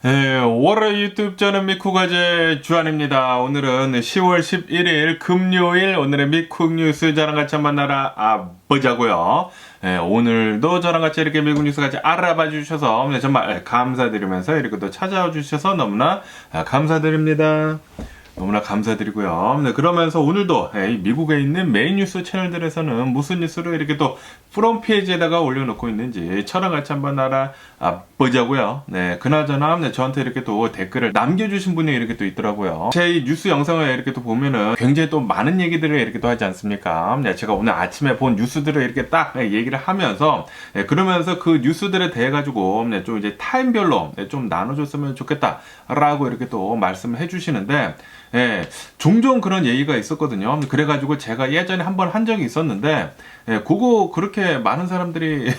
네, 월요일 유튜브 저는 미쿡아재 주한입니다. 오늘은 10월 11일 금요일 오늘의 미쿡 뉴스 저랑 같이 한번 알아보자고요. 네, 오늘도 저랑 같이 이렇게 미국 뉴스 같이 알아봐 주셔서 정말 감사드리면서 이렇게 또 찾아와 주셔서 너무나 감사드립니다. 너무나 감사드리고요. 네, 그러면서 오늘도 미국에 있는 메인 뉴스 채널들에서는 무슨 뉴스를 이렇게 또 프롬페이지에다가 올려놓고 있는지 저랑 같이 한번 알아보자고요. 네, 그나저나 저한테 이렇게 또 댓글을 남겨주신 분이 이렇게 또 있더라고요. 제 뉴스 영상을 이렇게 또 보면은 굉장히 또 많은 얘기들을 이렇게 또 하지 않습니까? 네, 제가 오늘 아침에 본 뉴스들을 이렇게 딱 얘기를 하면서 그러면서 그 뉴스들에 대해 가지고 좀 이제 타임별로 좀 나눠줬으면 좋겠다라고 이렇게 또 말씀을 해주시는데. 종종 그런 얘기가 있었거든요. 그래가지고 제가 예전에 한번 한 적이 있었는데, 그거 그렇게 많은 사람들이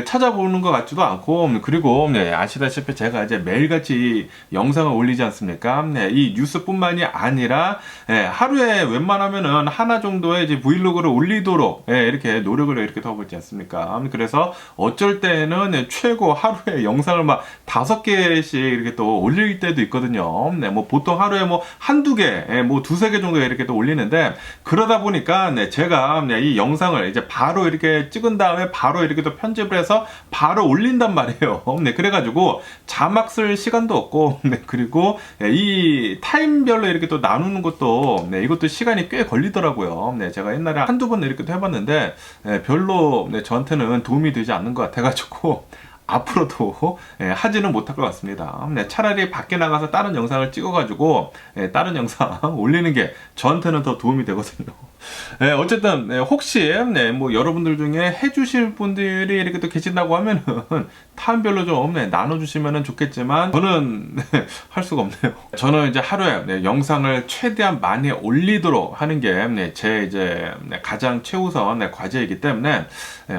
찾아보는 것 같지도 않고, 그리고 아시다시피 제가 이제 매일같이 영상을 올리지 않습니까? 이 뉴스뿐만이 아니라, 하루에 웬만하면은 하나 정도의 이제 브이로그를 올리도록, 이렇게 노력을 이렇게 하고 있지 않습니까? 그래서 어쩔 때는 최고 하루에 영상을 막 5개씩 이렇게 또 올릴 때도 있거든요. 뭐 보통 하루에 뭐 한두 개, 뭐 두세 개 정도 이렇게 또 올리는데, 그러다 보니까 제가 이 영상을 이제 바로 이렇게 찍은 다음에 바로 이렇게 또 편집을 해서 바로 올린단 말이에요. 그래가지고 자막 쓸 시간도 없고, 그리고 이 타임별로 이렇게 또 나누는 것도, 이것도 시간이 꽤 걸리더라고요. 제가 옛날에 한두 번 이렇게 또 해봤는데, 별로 저한테는 도움이 되지 않는 것 같아가지고, 앞으로도 하지는 못할 것 같습니다. 차라리 밖에 나가서 다른 영상을 찍어가지고 다른 영상 올리는 게 저한테는 더 도움이 되거든요. 어쨌든 혹시 뭐 여러분들 중에 해주실 분들이 이렇게 또 계신다고 하면은 타임별로 좀 나눠주시면 좋겠지만 저는 할 수가 없네요. 저는 이제 하루에 영상을 최대한 많이 올리도록 하는 게 제 이제 가장 최우선 과제이기 때문에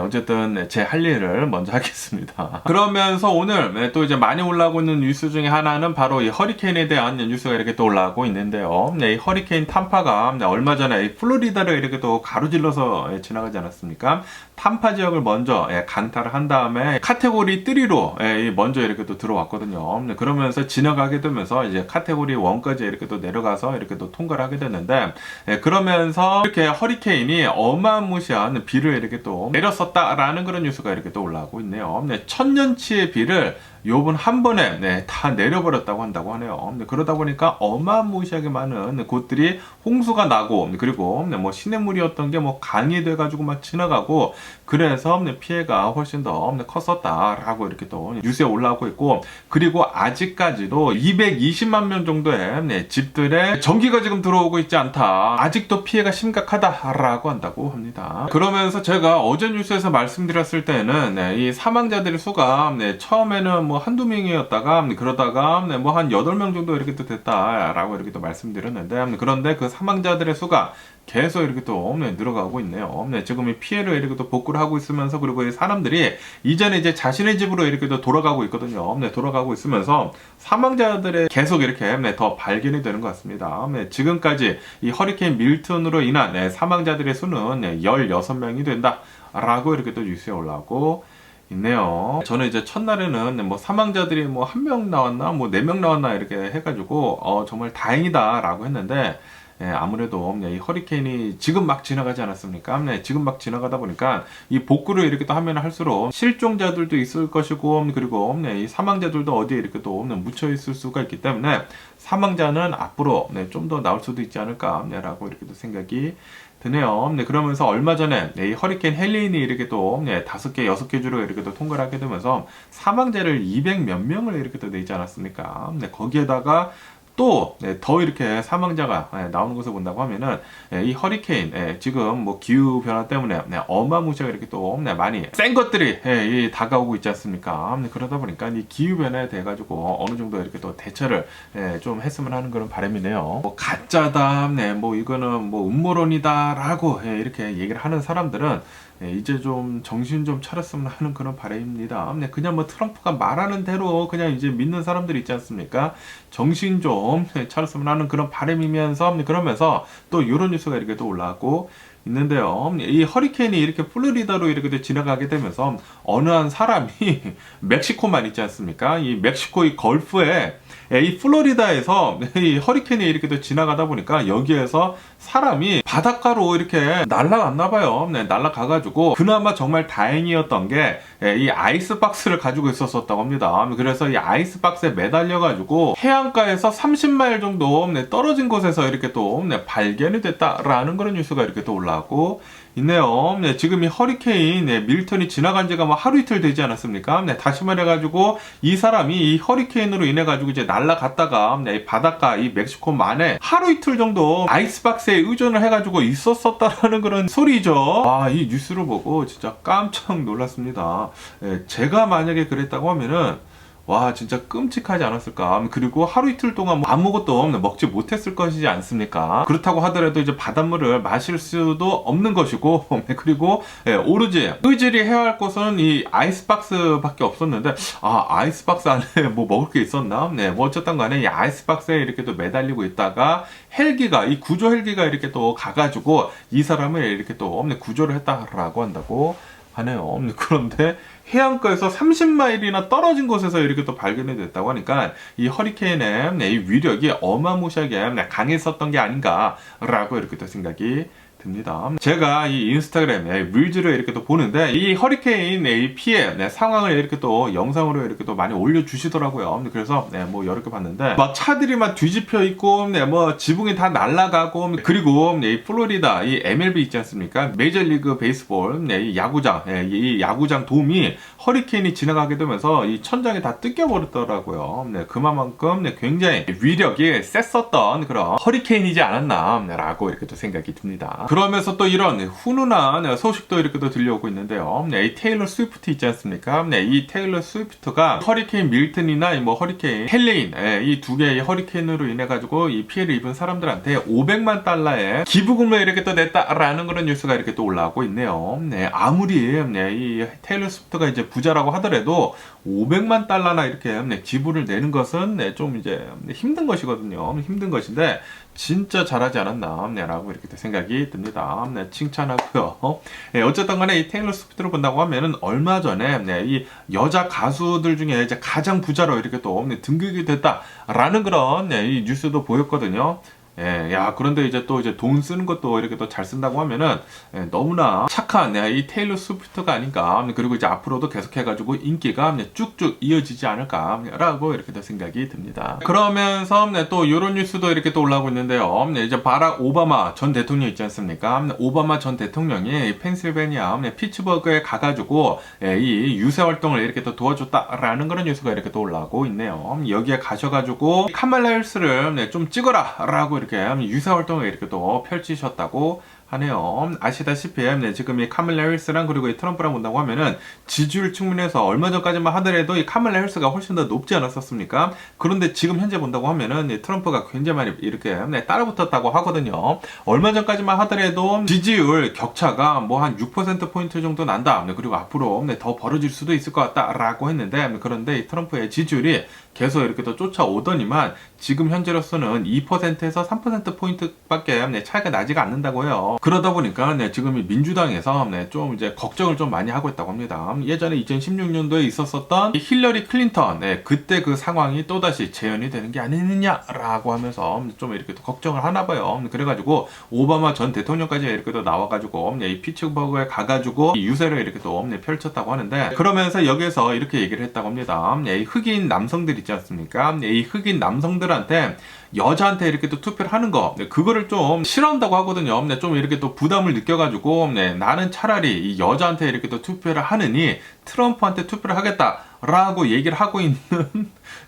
어쨌든 제 할 일을 먼저 하겠습니다. 그러면서 오늘 또 이제 많이 올라오고 있는 뉴스 중에 하나는 바로 이 허리케인에 대한 뉴스가 이렇게 또 올라오고 있는데요. 이 허리케인 탐파가 얼마 전에 이 플로리다를 이렇게 또 가로질러서 지나가지 않았습니까? 탐파 지역을 먼저 강타를 한 다음에 카테고리 3로 먼저 이렇게 또 들어왔거든요. 그러면서 지나가게 되면서 이제 카테고리 1까지 이렇게 또 내려가서 이렇게 또 통과를 하게 됐는데, 그러면서 이렇게 허리케인이 어마무시한 비를 이렇게 또 내렸었다라는 그런 뉴스가 이렇게 또 올라오고 있네요. 천년치의 비를 요번 한 번에 다 내려버렸다고 한다고 하네요. 그러다 보니까 어마무시하게 많은 곳들이 홍수가 나고, 그리고 뭐 시냇물이었던 게 뭐 강이 돼가지고 막 지나가고, 그래서 피해가 훨씬 더 컸었다라고 이렇게 또 뉴스에 올라오고 있고, 그리고 아직까지도 220만 명 정도의 집들에 전기가 지금 들어오고 있지 않다, 아직도 피해가 심각하다라고 한다고 합니다. 그러면서 제가 어제 뉴스에서 말씀드렸을 때는 이 사망자들의 수가 처음에는 뭐 한두 명이었다가 그러다가 뭐 한 8명 정도 이렇게 또 됐다라고 이렇게 또 말씀드렸는데, 그런데 그 사망자들의 수가 계속 이렇게 또 늘어가고 있네요. 지금 이 피해를 이렇게 또 복구를 하고 있으면서, 그리고 이 사람들이 이전에 이제 자신의 집으로 이렇게 또 돌아가고 있거든요. 돌아가고 있으면서 사망자들의 계속 이렇게 더 발견이 되는 것 같습니다. 지금까지 이 허리케인 밀턴으로 인한 사망자들의 수는 16명이 된다라고 이렇게 또 뉴스에 올라오고 있네요. 저는 이제 첫날에는 뭐 사망자들이 뭐 1명 나왔나 뭐 4명 나왔나 이렇게 해가지고 정말 다행이다라고 했는데, 아무래도 이 허리케인이 지금 막 지나가지 않았습니까? 지금 막 지나가다 보니까 이 복구를 이렇게 또 하면 할수록 실종자들도 있을 것이고, 그리고 이 사망자들도 어디에 이렇게 또 묻혀 있을 수가 있기 때문에 사망자는 앞으로 좀 더 나올 수도 있지 않을까라고 이렇게 또 생각이 드네요. 그러면서 얼마 전에 이 허리케인 헬린이 이렇게 또 5개, 6개 주로 이렇게 또 통과를 하게 되면서 사망자를 200 몇 명을 이렇게 또 내지 않았습니까? 거기에다가 또 더 이렇게 사망자가 나오는 것을 본다고 하면은 이 허리케인 지금 뭐 기후 변화 때문에 어마무시하게 이렇게 또 많이 센 것들이 다가오고 있지 않습니까? 그러다 보니까 이 기후 변화에 대해 가지고 어느 정도 이렇게 또 대처를 좀 했으면 하는 그런 바람이네요. 뭐 가짜다, 뭐 이거는 뭐 음모론이다라고 이렇게 얘기를 하는 사람들은 이제 좀 정신 좀 차렸으면 하는 그런 바람입니다. 그냥 뭐 트럼프가 말하는 대로 그냥 이제 믿는 사람들 있지 않습니까? 정신 좀 차렸으면 하는 그런 바람이면서, 그러면서 또 이런 뉴스가 이렇게 또 올라왔고 있는데요. 이 허리케인이 이렇게 플로리다로 이렇게 지나가게 되면서 어느 한 사람이 멕시코만 있지 않습니까? 이 멕시코 이 걸프에 이 플로리다에서 이 허리케인이 이렇게 또 지나가다 보니까 여기에서 사람이 바닷가로 이렇게 날아갔나 봐요. 네, 날아가가지고 그나마 정말 다행이었던 게 이 아이스박스를 가지고 있었다고 합니다. 그래서 이 아이스박스에 매달려가지고 해안가에서 30마일 정도 떨어진 곳에서 이렇게 또 발견이 됐다라는 그런 뉴스가 이렇게 또 올라오고 있네요. 네, 지금 이 허리케인 밀턴이 지나간 지가 뭐 하루 이틀 되지 않았습니까? 네, 다시 말해가지고 이 사람이 이 허리케인으로 인해가지고 이제 날아갔다가 이 바닷가 이 멕시코만에 하루 이틀 정도 아이스박스에 의존을 해가지고 있었었다라는 그런 소리죠. 아, 이 뉴스를 보고 진짜 깜짝 놀랐습니다. 네, 제가 만약에 그랬다고 하면은 와, 진짜 끔찍하지 않았을까. 그리고 하루 이틀 동안 뭐 아무것도 먹지 못했을 것이지 않습니까? 그렇다고 하더라도 이제 바닷물을 마실 수도 없는 것이고, 그리고 오로지 의지를 해야 할 것은 이 아이스박스밖에 없었는데, 아, 아이스박스 안에 뭐 먹을 게 있었나? 네, 뭐 어쨌든 간에 이 아이스박스에 이렇게 또 매달리고 있다가 헬기가, 이 구조 헬기가 이렇게 또 가가지고 이 사람을 이렇게 또 구조를 했다라고 한다고 하네요. 그런데 해안가에서 30마일이나 떨어진 곳에서 이렇게 또 발견이 됐다고 하니까 이 허리케인의 이 위력이 어마무시하게 강했었던 게 아닌가라고 이렇게 또 생각이 듭니다. 제가 이 인스타그램에 릴즈를 이렇게 또 보는데 이 허리케인의 피해 상황을 이렇게 또 영상으로 이렇게 또 많이 올려주시더라고요. 그래서 뭐 여러 개 봤는데 막 차들이 막 뒤집혀 있고 뭐 지붕이 다 날아가고 그리고 이 플로리다 이 MLB 있지 않습니까? 메이저리그 베이스볼 이 야구장 이 야구장 돔이 허리케인이 지나가게 되면서 이 천장이 다 뜯겨버렸더라고요. 그만큼 굉장히 위력이 셌었던 그런 허리케인이지 않았나라고 이렇게 또 생각이 듭니다. 그러면서 또 이런 훈훈한 소식도 이렇게 또 들려오고 있는데요. 이 테일러 스위프트 있지 않습니까? 이 테일러 스위프트가 허리케인 밀튼이나 뭐 허리케인 헬레인 이 두 개의 허리케인으로 인해 가지고 이 피해를 입은 사람들한테 500만 달러의 기부금을 이렇게 또 냈다라는 그런 뉴스가 이렇게 또 올라오고 있네요. 아무리 이 테일러 스위프트가 이제 부자라고 하더라도 500만 달러나 이렇게 기부를 내는 것은 좀 이제 힘든 것이거든요. 힘든 것인데 진짜 잘하지 않았나 라고 이렇게 생각이 듭니다. 칭찬하고요. 어쨌든 간에 이 테일러 스위프트를 본다고 하면은 얼마 전에 이 여자 가수들 중에 이제 가장 부자로 이렇게 또 등극이 됐다라는 그런 이 뉴스도 보였거든요. 야, 그런데 이제 또 이제 돈 쓰는 것도 이렇게 또 잘 쓴다고 하면은 너무나 착한 이 테일러 스위프트가 아닌가. 그리고 이제 앞으로도 계속해가지고 인기가 쭉쭉 이어지지 않을까라고 이렇게 또 생각이 듭니다. 그러면서 또 이런 뉴스도 이렇게 또 올라오고 있는데요. 이제 바락 오바마 전 대통령 있지 않습니까? 오바마 전 대통령이 펜실베니아 피츠버그에 가가지고 이 유세 활동을 이렇게 또 도와줬다라는 그런 뉴스가 이렇게 또 올라오고 있네요. 여기에 가셔가지고 카말라 해리스를 좀 찍어라라고 이렇게 유세 활동을 이렇게 또 펼치셨다고 하네요. 아시다시피 지금 이 카말라 해리스랑 그리고 이 트럼프랑 본다고 하면은 지지율 측면에서 얼마 전까지만 하더라도 이 카말라 해리스가 훨씬 더 높지 않았었습니까? 그런데 지금 현재 본다고 하면은 이 트럼프가 굉장히 많이 이렇게 따라붙었다고 하거든요. 얼마 전까지만 하더라도 지지율 격차가 뭐 한 6%포인트 정도 난다. 그리고 앞으로 더 벌어질 수도 있을 것 같다라고 했는데 그런데 이 트럼프의 지지율이 계속 이렇게 또 쫓아오더니만 지금 현재로서는 2%에서 3%포인트밖에 차이가 나지가 않는다고 해요. 그러다 보니까 지금 이 민주당에서 좀 이제 걱정을 좀 많이 하고 있다고 합니다. 예전에 2016년도에 있었었던 힐러리 클린턴 그때 그 상황이 또다시 재현이 되는 게 아니느냐라고 하면서 좀 이렇게 또 걱정을 하나 봐요. 그래가지고 오바마 전 대통령까지 이렇게 또 나와가지고 이 피츠버그에 가가지고 이 유세를 이렇게 또 펼쳤다고 하는데 그러면서 여기에서 이렇게 얘기를 했다고 합니다. 이 흑인 남성들 있지 않습니까? 이 흑인 남성들한테 여자한테 이렇게 또 투표를 하는 거 그거를 좀 싫어한다고 하거든요. 좀 이렇게 또 부담을 느껴가지고 나는 차라리 이 여자한테 이렇게 또 투표를 하느니 트럼프한테 투표를 하겠다라고 얘기를 하고 있는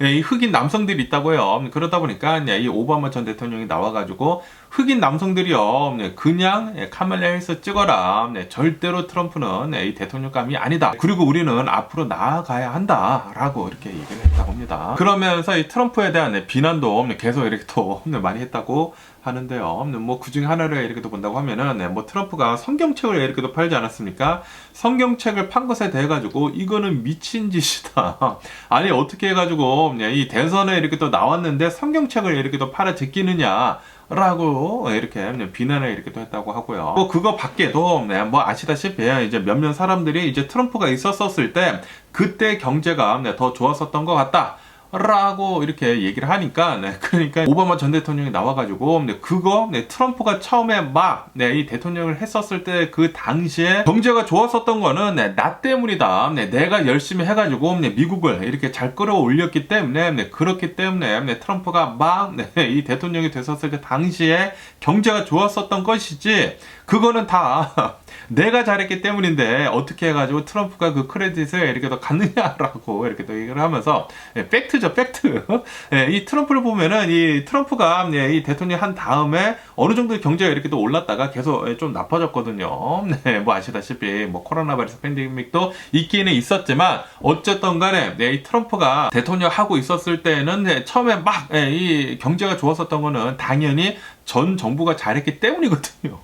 이 흑인 남성들이 있다고 해요. 그러다 보니까 이 오바마 전 대통령이 나와가지고 흑인 남성들이요 그냥 카말라 해리스 찍어라. 절대로 트럼프는 이 대통령감이 아니다. 그리고 우리는 앞으로 나아가야 한다라고 이렇게 얘기를 했다고 합니다. 그러면서 이 트럼프에 대한 비난도 계속 이렇게 또 많이 했다고 하는데요. 뭐 그중 하나를 이렇게 또 본다고 하면은 뭐 트럼프가 성경책을 이렇게 또 팔지 않았습니까? 성경책을 판 것에 대해 가지고 이거는 미친 짓이다. 아니 어떻게 해가지고 이 대선에 이렇게 또 나왔는데 성경책을 이렇게 또 팔아 제끼느냐? 라고 이렇게 비난을 이렇게 또 했다고 하고요. 뭐 그거 밖에도 뭐 아시다시피 이제 몇몇 사람들이 이제 트럼프가 있었을 때 그때 경제가 더 좋았었던 것 같다. 라고 이렇게 얘기를 하니까 그러니까 오바마 전 대통령이 나와가지고 그거 트럼프가 처음에 막 이 대통령을 했었을 때 그 당시에 경제가 좋았었던 거는 나 때문이다. 내가 열심히 해가지고 미국을 이렇게 잘 끌어올렸기 때문에 그렇기 때문에 트럼프가 막 이 대통령이 됐었을 때 당시에 경제가 좋았었던 것이지 그거는 다 내가 잘했기 때문인데 어떻게 해가지고 트럼프가 그 크레딧을 이렇게 더 갖느냐라고 이렇게 또 얘기를 하면서 팩트죠, 팩트. 이 트럼프를 보면은 이 트럼프가 이 대통령 한 다음에 어느 정도 경제가 이렇게 또 올랐다가 계속 좀 나빠졌거든요. 뭐 아시다시피 뭐 코로나 바이러스 팬데믹도 있기는 있었지만 어쨌든 간에 이 트럼프가 대통령 하고 있었을 때는 처음에 막 이 경제가 좋았었던 거는 당연히 전 정부가 잘했기 때문이거든요.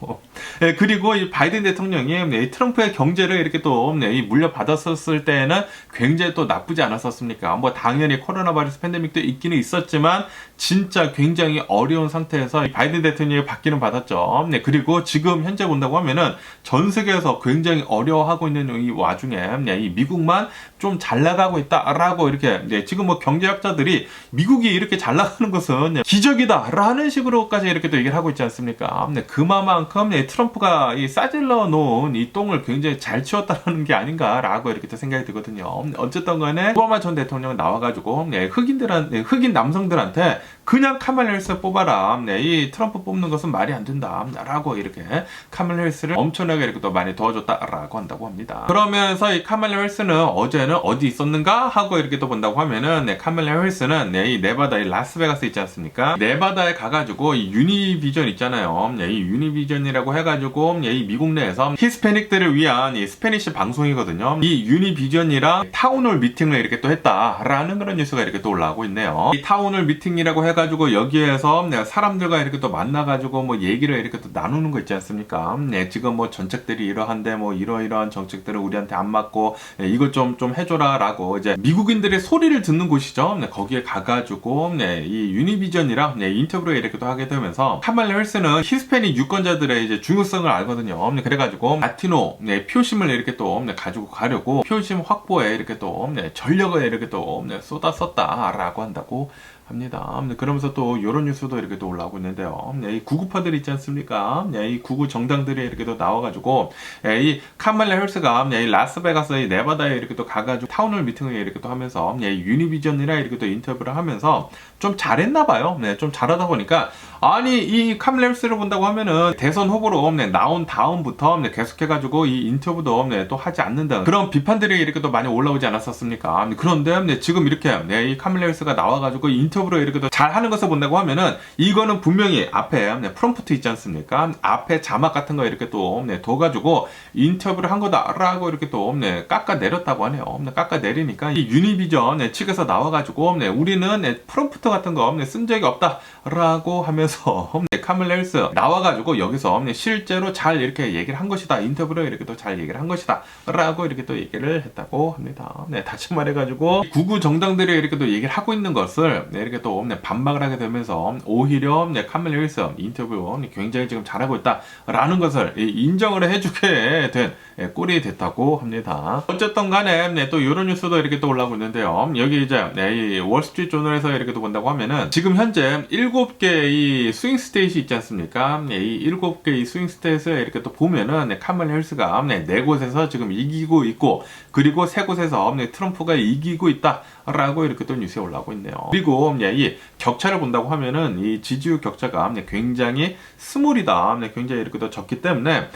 그리고 이 바이든 대통령이 트럼프의 경제를 이렇게 또 물려받았었을 때는 굉장히 또 나쁘지 않았었습니까? 뭐 당연히 코로나 바이러스 팬데믹도 있기는 있었지만 진짜 굉장히 어려운 상태에서 바이든 대통령이 받기는 받았죠. 그리고 지금 현재 본다고 하면은 전 세계에서 굉장히 어려워하고 있는 이 와중에 이 미국만 좀 잘 나가고 있다라고 이렇게 지금 뭐 경제학자들이 미국이 이렇게 잘 나가는 것은 기적이다라는 식으로까지 이렇게 또 얘기를 하고 있지 않습니까? 그만큼 트럼프가 이 싸질러 놓은 이 똥을 굉장히 잘 치웠다는 게 아닌가라고 이렇게 또 생각이 들거든요. 어쨌든 간에 오바마 전 대통령 나와가지고 흑인 남성들한테 그냥 카말라 해리스 뽑아라. 이 트럼프 뽑는 것은 말이 안 된다라고 이렇게 카말라 해리스를 엄청나게 이렇게 또 많이 도와줬다라고 한다고 합니다. 그러면서 이 카말라 해리스는 어제는 어디 있었는가 하고 이렇게 또 본다고 하면은 카말라 해리스는 이 네바다 이 라스베가스 있지 않습니까? 네바다에 가가지고 이 유니비전 있잖아요. 이 유니비전이라고 해가지고 이 미국 내에서 히스패닉들을 위한 이 스페니쉬 방송이거든요. 이 유니비전이랑 타운홀 미팅을 이렇게 또 했다라는 그런 뉴스가 이렇게 또 올라오고 있네요. 이 타운홀 미팅이라고 해가지고 여기에서 사람들과 이렇게 또 만나가지고 뭐 얘기를 이렇게 또 나누는 거 있지 않습니까? 지금 뭐 정책들이 이러한데 뭐 이러이러한 정책들을 우리한테 안 맞고 이것 좀 해줘라라고 이제 미국인들의 소리를 듣는 곳이죠. 거기에 가가지고 이 유니비전이랑 인터뷰를 이렇게 또 하게 되면서 카말라 해리스는 히스패닉 유권자들의 이제 중요성을 알거든요. 그래가지고 라티노 표심을 이렇게 또 가지고 가려고 표심 확보에 이렇게 또 전력을 이렇게 또 쏟았었다라고 한다고 합니다. 그러면서 또 이런 뉴스도 이렇게 또 올라오고 있는데요. 이 구구파들 있지 않습니까? 이 구구 정당들이 이렇게 또 나와가지고 이 카말라 해리스가 이 라스베가스의 네바다에 이렇게 또 가가지고 타운홀 미팅을 이렇게 또 하면서 유니비전이라 이렇게 또 인터뷰를 하면서 좀 잘했나봐요. 좀 잘하다 보니까 아니 이 카말라 해리스를 본다고 하면은 대선 후보로 나온 다음부터 계속해가지고 이 인터뷰도 또 하지 않는다 그런 비판들이 이렇게 또 많이 올라오지 않았었습니까? 그런데 지금 이렇게 이 카말라 해리스가 나와가지고 인터뷰로 이렇게 또 잘하는 것을 본다고 하면은 이거는 분명히 앞에 프롬프트 있지 않습니까? 앞에 자막 같은 거 이렇게 또 둬가지고 인터뷰를 한 거다라고 이렇게 또 깎아 내렸다고 하네요. 깎아 내리니까 이 유니비전 측에서 나와가지고 우리는 프롬프트 같은 거 쓴 적이 없다라고 하면서 카말라 해리스 나와가지고 여기서 실제로 잘 이렇게 얘기를 한 것이다. 인터뷰로 이렇게 또 잘 얘기를 한 것이다. 라고 이렇게 또 얘기를 했다고 합니다. 다시 말해가지고 구구 정당들이 이렇게 또 얘기를 하고 있는 것을 이렇게 또 반박을 하게 되면서 오히려 카말라 해리스 인터뷰 굉장히 지금 잘하고 있다라는 것을 인정을 해주게 된 꼴이 됐다고 합니다. 어쨌든 간에 또 이런 뉴스도 이렇게 또 올라오고 있는데요. 여기 이제 이 월스트리트 조널에서 이렇게 또 본다고 하면은 지금 현재 7개 이 스윙 스테이트 있지 않습니까? 이 7개 이 스윙 스테이트에 이렇게 또 보면은 카말라 해리스가 4곳에서 지금 이기고 있고 그리고 3곳에서 트럼프가 이기고 있다라고 이렇게 또 뉴스에 올라오고 있네요. 그리고 이 격차를 본다고 하면은 이 지지율 격차가 굉장히 스몰이다. 굉장히 이렇게 또 적기 때문에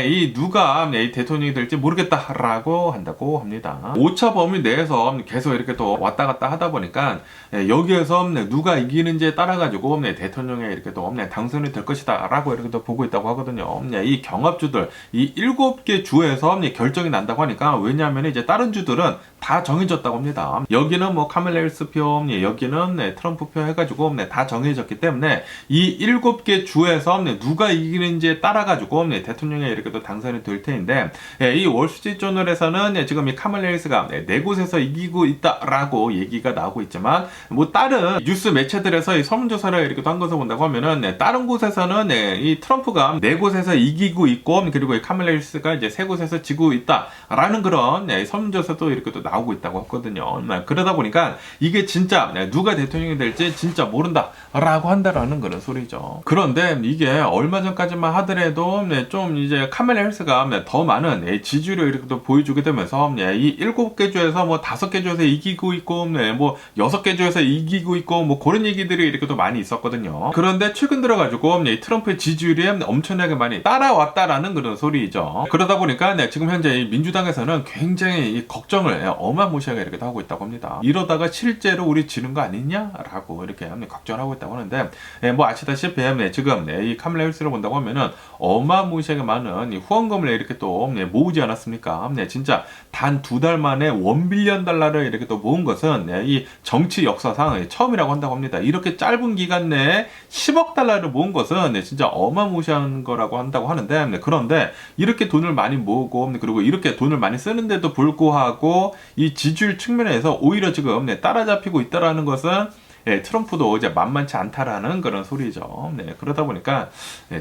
이 누가 이 대통령이 될지 모르겠다라고 한다고 합니다. 오차 범위 내에서 계속 이렇게 또 왔다 갔다 하다 보니까 여기에서 누가 이기는지에 따라 가지고 대통령에 이렇게 또 당선이 될 것이다라고 이렇게 또 보고 있다고 하거든요. 이 경합주들 이 7개 주에서 결정이 난다고 하니까 왜냐하면 왜냐하면 이제 다른 주들은 다 정해졌다고 합니다. 여기는 뭐 카멜라 해리스 표, 여기는 트럼프 표 해가지고 다 정해졌기 때문에 이 7개 주에서 누가 이기는지에 따라가지고 대통령에 이렇게 또 당선이 될 테인데, 이 월스트리트저널에서는 지금 이 카멜라 해리스가 4곳에서 이기고 있다라고 얘기가 나오고 있지만, 뭐 다른 뉴스 매체들에서 이 설문조사를 이렇게 한 것을 본다고 하면은 다른 곳에서는 이 트럼프가 4곳에서 이기고 있고, 그리고 이 카멜라 해리스가 이제 3곳에서 지고 있다라는 그런 설문조사도 이렇게 또 나오고 있다고 했거든요. 그러다 보니까 이게 진짜 누가 대통령이 될지 진짜 모른다라고 한다라는 그런 소리죠. 그런데 이게 얼마 전까지만 하더라도 좀 이제 카멜라 해리스가 더 많은 지지율을 이렇게 또 보여주게 되면서 이 7개 주에서 뭐 5개 주에서 이기고 있고, 뭐 6개 주에서 이기고 있고, 뭐 그런 얘기들이 이렇게 또 많이 있었거든요. 그런데 최근 들어가지고 트럼프의 지지율이 엄청나게 많이 따라왔다라는 그런 소리죠. 그러다 보니까 지금 현재 민주당에서는 굉장히 걱정을 어마무시하게 이렇게 하고 있다고 합니다. 이러다가 실제로 우리 지는 거 아니냐라고 이렇게 걱정하고 있다고 하는데, 뭐 아시다시피 지금 이 카멜라 해리스를 본다고 하면은 어마무시하게 많은 후원금을 이렇게 또 모으지 않았습니까? 진짜 단 2달 만에 $1빌리언을 이렇게 또 모은 것은 이 정치 역사상 처음이라고 한다고 합니다. 이렇게 짧은 기간 내에 $10억 모은 것은 진짜 어마무시한 거라고 한다고 하는데, 그런데 이렇게 돈을 많이 모으고, 그리고 이렇게 돈을 많이 쓰는데도 불구하고 이 지지율 측면에서 오히려 지금 따라잡히고 있다라는 것은 트럼프도 이제 만만치 않다라는 그런 소리죠. 그러다 보니까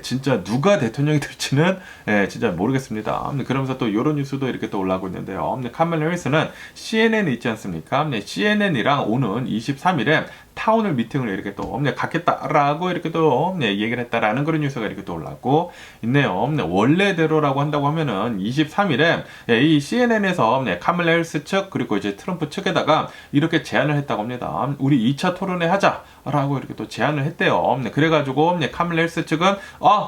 진짜 누가 대통령이 될지는 진짜 모르겠습니다. 그러면서 또 이런 뉴스도 이렇게 또 올라오고 있는데요. 카멜라 해리스는 CNN 있지 않습니까? CNN이랑 오는 23일에 타운홀 미팅을 이렇게 또 갖겠다라고 이렇게 또 얘기를 했다라는 그런 뉴스가 이렇게 또 올라오고 있네요. 원래대로라고 한다고 하면은 23일에 이 CNN에서 카멜라 해리스 측 그리고 이제 트럼프 측에다가 이렇게 제안을 했다고 합니다. 우리 2차 토론회 하자라고 이렇게 또 제안을 했대요. 그래가지고 카멜라 해리스 측은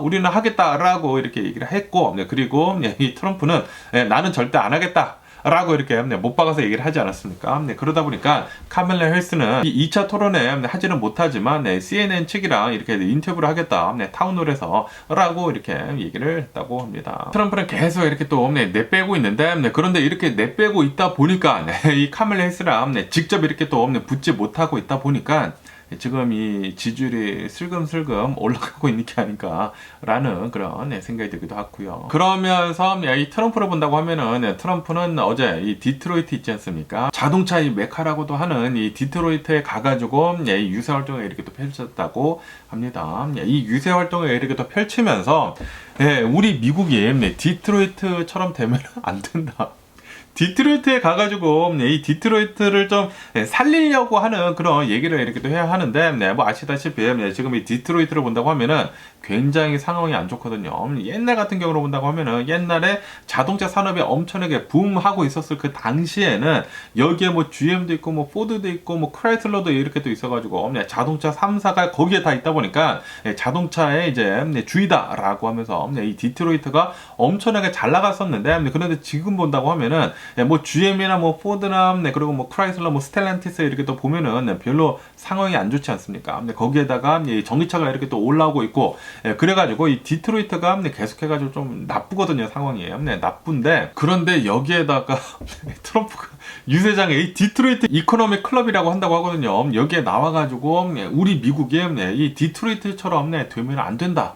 우리는 하겠다라고 이렇게 얘기를 했고, 그리고 이 트럼프는 나는 절대 안 하겠다 라고 이렇게 못 박아서 얘기를 하지 않았습니까? 그러다 보니까 카멜라 해리스는 이 2차 토론회 하지는 못하지만 CNN 측이랑 이렇게 인터뷰를 하겠다, 타운홀에서 라고 이렇게 얘기를 했다고 합니다. 트럼프는 계속 이렇게 또 내빼고 있는데, 그런데 이렇게 내빼고 있다 보니까 이 카멜라 해리스랑 직접 이렇게 또 붙지 못하고 있다 보니까 지금 이 지지율이 슬금슬금 올라가고 있는 게 아닌가라는 그런 생각이 들기도 하고요. 그러면서 이 트럼프를 본다고 하면은 트럼프는 어제 이 디트로이트 있지 않습니까? 자동차 이 메카라고도 하는 이 디트로이트에 가가지고 이 유세 활동을 이렇게 또 펼쳤다고 합니다. 이 유세 활동을 이렇게 또 펼치면서 우리 미국이 디트로이트처럼 되면 안 된다. 디트로이트에 가가지고 이 디트로이트를 좀 살리려고 하는 그런 얘기를 이렇게 또 해야 하는데, 뭐 아시다시피 지금 이 디트로이트를 본다고 하면은 굉장히 상황이 안 좋거든요. 옛날 같은 경우로 본다고 하면은 옛날에 자동차 산업이 엄청나게 붐하고 있었을 그 당시에는 여기에 뭐 GM도 있고 뭐 포드도 있고 뭐 크라이슬러도 이렇게 또 있어가지고 자동차 3사가 거기에 다 있다 보니까 자동차의 이제 주이다라고 하면서 이 디트로이트가 엄청나게 잘 나갔었는데, 그런데 지금 본다고 하면은 뭐 GM이나 뭐 포드나 그리고 뭐 크라이슬러 뭐 스텔란티스 이렇게 또 보면은 별로 상황이 안 좋지 않습니까? 거기에다가 전기차가 이렇게 또 올라오고 있고, 그래가지고 이 디트로이트가 계속해가지고 좀 나쁘거든요. 상황이 나쁜데, 그런데 여기에다가 트럼프가 유세장에 이 디트로이트 이코노미 클럽이라고 한다고 하거든요. 여기에 나와가지고 우리 미국이 이 디트로이트처럼 되면 안 된다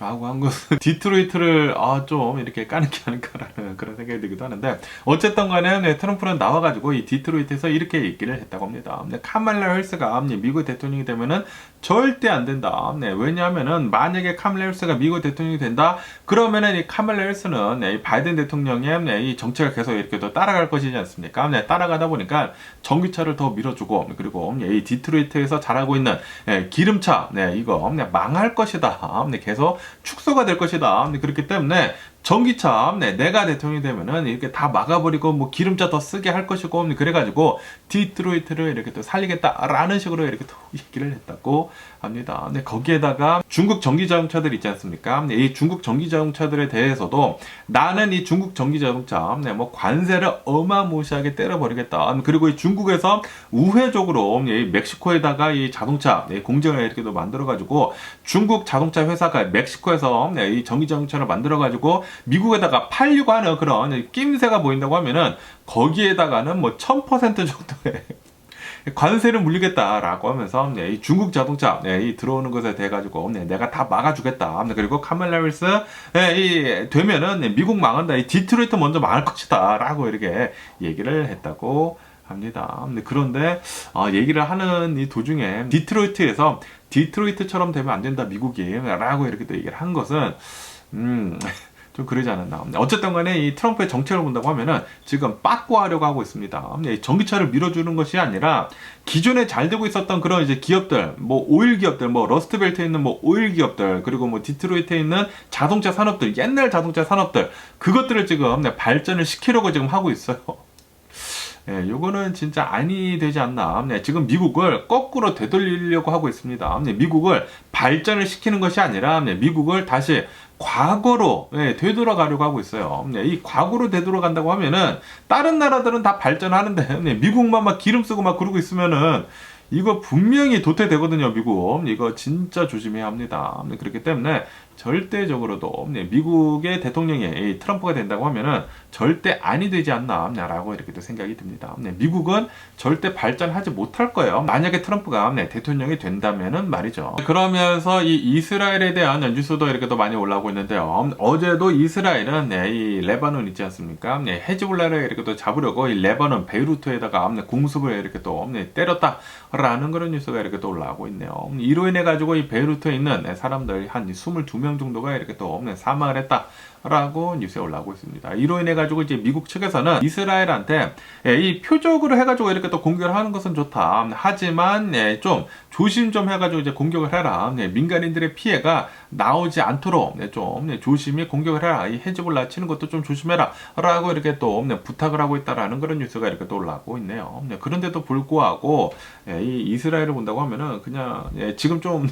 라고 한 것은 디트로이트를 좀 이렇게 까는 게 아닐까라는 그런 생각이 들기도 하는데, 어쨌든 간에 트럼프는 나와가지고 이 디트로이트에서 이렇게 얘기를 했다고 합니다. 카멜라 해리스가 미국 대통령이 되면은 절대 안 된다. 왜냐하면은 만약에 카멜라 해리스가 미국 대통령이 된다 그러면은 이 카멜라 해리스는 이 바이든 대통령의 이 정책을 계속 이렇게 또 따라갈 것이지 않습니까? 따라가다 보니까 전기차를 더 밀어주고, 그리고 이 디트로이트에서 잘하고 있는 기름차 이거 망할 것이다. 계속 축소가 될 것이다. 그렇기 때문에 전기차 내가 대통령이 되면은 이렇게 다 막아버리고 뭐 기름차 더 쓰게 할 것이고, 그래가지고 디트로이트를 이렇게 또 살리겠다라는 식으로 이렇게 또 얘기를 했다고 합니다. 거기에다가 중국 전기자동차들 있지 않습니까? 이 중국 전기자동차들에 대해서도 나는 이 중국 전기자동차 뭐 관세를 어마무시하게 때려버리겠다. 그리고 이 중국에서 우회적으로 이 멕시코에다가 이 자동차 공장을 이렇게 또 만들어가지고 중국 자동차 회사가 멕시코에서 이 전기자동차를 만들어가지고 미국에다가 팔려고 하는 그런 낌새가 보인다고 하면은 거기에다가는 뭐 1000% 정도의 관세를 물리겠다라고 하면서 이 중국 자동차 이 들어오는 것에 대해 가지고 내가 다 막아주겠다. 그리고 카멜라 해리스 이 되면은 미국 망한다. 이 디트로이트 먼저 망할 것이다라고 이렇게 얘기를 했다고 합니다. 그런데 얘기를 하는 이 도중에 디트로이트에서 디트로이트처럼 되면 안 된다 미국이라고 이렇게 또 얘기를 한 것은 좀 그러지 않았나. 어쨌든 간에 이 트럼프의 정책을 본다고 하면은 지금 빠꾸하려고 하고 있습니다. 전기차를 밀어주는 것이 아니라 기존에 잘 되고 있었던 그런 이제 기업들, 뭐 오일 기업들, 뭐 러스트벨트에 있는 뭐 오일 기업들, 그리고 뭐 디트로이트에 있는 자동차 산업들, 옛날 자동차 산업들, 그것들을 지금 발전을 시키려고 지금 하고 있어요. 요거는 진짜 아니 되지 않나. 지금 미국을 거꾸로 되돌리려고 하고 있습니다. 미국을 발전을 시키는 것이 아니라 미국을 다시 과거로 되돌아가려고 하고 있어요. 이 과거로 되돌아간다고 하면은 다른 나라들은 다 발전하는데 미국만 막 기름 쓰고 막 그러고 있으면은 이거 분명히 도태되거든요, 미국. 이거 진짜 조심해야 합니다. 그렇기 때문에 절대적으로도 미국의 대통령이 트럼프가 된다고 하면은 절대 아니 되지 않나라고 이렇게 또 생각이 듭니다. 미국은 절대 발전하지 못할 거예요. 만약에 트럼프가 대통령이 된다면은 말이죠. 그러면서 이 이스라엘에 대한 뉴스도 이렇게 또 많이 올라오고 있는데요. 어제도 이스라엘은 이 레바논 있지 않습니까? 헤즈볼라를 이렇게 또 잡으려고 이 레바논 베이루트에다가 공습을 이렇게 또 때렸다라는 그런 뉴스가 이렇게 또 올라오고 있네요. 이로 인해 가지고 이 베이루트에 있는 사람들 한 22명 정도가 이렇게 또 사망을 했다라고 뉴스에 올라오고 있습니다. 이로 인해 가지고 이제 미국 측에서는 이스라엘한테 이 표적으로 해가지고 이렇게 또 공격을 하는 것은 좋다. 하지만 좀 조심 좀 해가지고 이제 공격을 해라. 민간인들의 피해가 나오지 않도록 좀 조심히 공격을 해라. 이 헤즈볼라 치는 것도 좀 조심해라. 라고 이렇게 또 부탁을 하고 있다라는 그런 뉴스가 이렇게 또 올라오고 있네요. 그런데도 불구하고 이 이스라엘을 본다고 하면은 그냥 지금 좀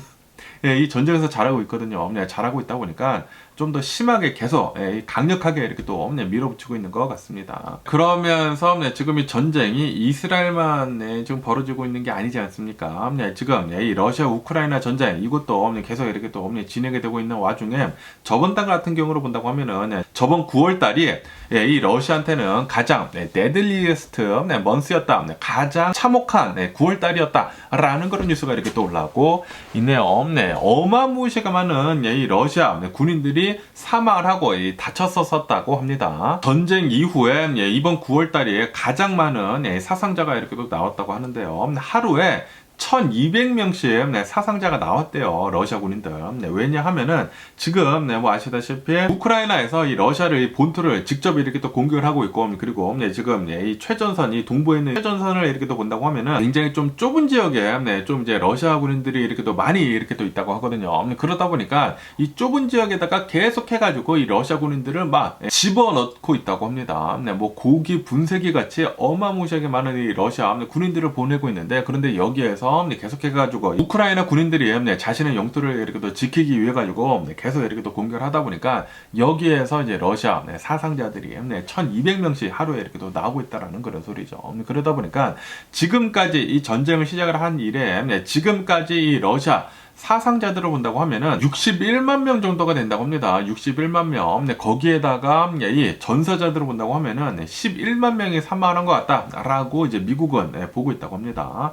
이 전쟁에서 잘하고 있거든요. 잘하고 있다 보니까 좀 더 심하게 계속 강력하게 이렇게 또 밀어붙이고 있는 것 같습니다. 그러면서 지금 이 전쟁이 이스라엘만 지금 벌어지고 있는 게 아니지 않습니까? 지금 이 러시아 우크라이나 전쟁 이것도 계속 이렇게 또 진행이 되고 있는 와중에 저번 달 같은 경우로 본다고 하면은 저번 9월 달이 이 러시아한테는 가장 데들리스트 먼스였다, 가장 참혹한 9월 달이었다라는 그런 뉴스가 이렇게 또 올라오고 있네요. 어마무시하게 많은 이 러시아 군인들이 사망을 하고 다쳤었다고 합니다. 전쟁 이후에 이번 9월 달에 가장 많은 사상자가 이렇게 또 나왔다고 하는데요. 하루에 1200명씩 사상자가 나왔대요. 러시아 군인들. 왜냐하면은 지금 뭐 아시다시피 우크라이나에서 이 러시아를 본토를 직접 이렇게 또 공격을 하고 있고, 그리고 지금 이 최전선, 이 동부에 있는 최전선을 이렇게 또 본다고 하면은 굉장히 좀 좁은 지역에 좀 이제 러시아 군인들이 이렇게 또 많이 이렇게 또 있다고 하거든요. 그러다 보니까 이 좁은 지역에다가 계속 해가지고 이 러시아 군인들을 막 집어넣고 있다고 합니다. 뭐 고기 분쇄기 같이 어마무시하게 많은 이 러시아 군인들을 보내고 있는데, 그런데 여기에서 계속해가지고 우크라이나 군인들이 자신의 영토를 이렇게 또 지키기 위해 가지고 계속 이렇게 또 공격을 하다 보니까 여기에서 이제 러시아 사상자들이 1200명씩 하루에 이렇게 또 나오고 있다라는 그런 소리죠. 그러다 보니까 지금까지 이 전쟁을 시작을 한 이래 지금까지 이 러시아 사상자들을 본다고 하면은 61만 명 정도가 된다고 합니다. 61만 명. 거기에다가 이 전사자들을 본다고 하면은 11만 명이 사망한 것 같다라고 이제 미국은 보고 있다고 합니다.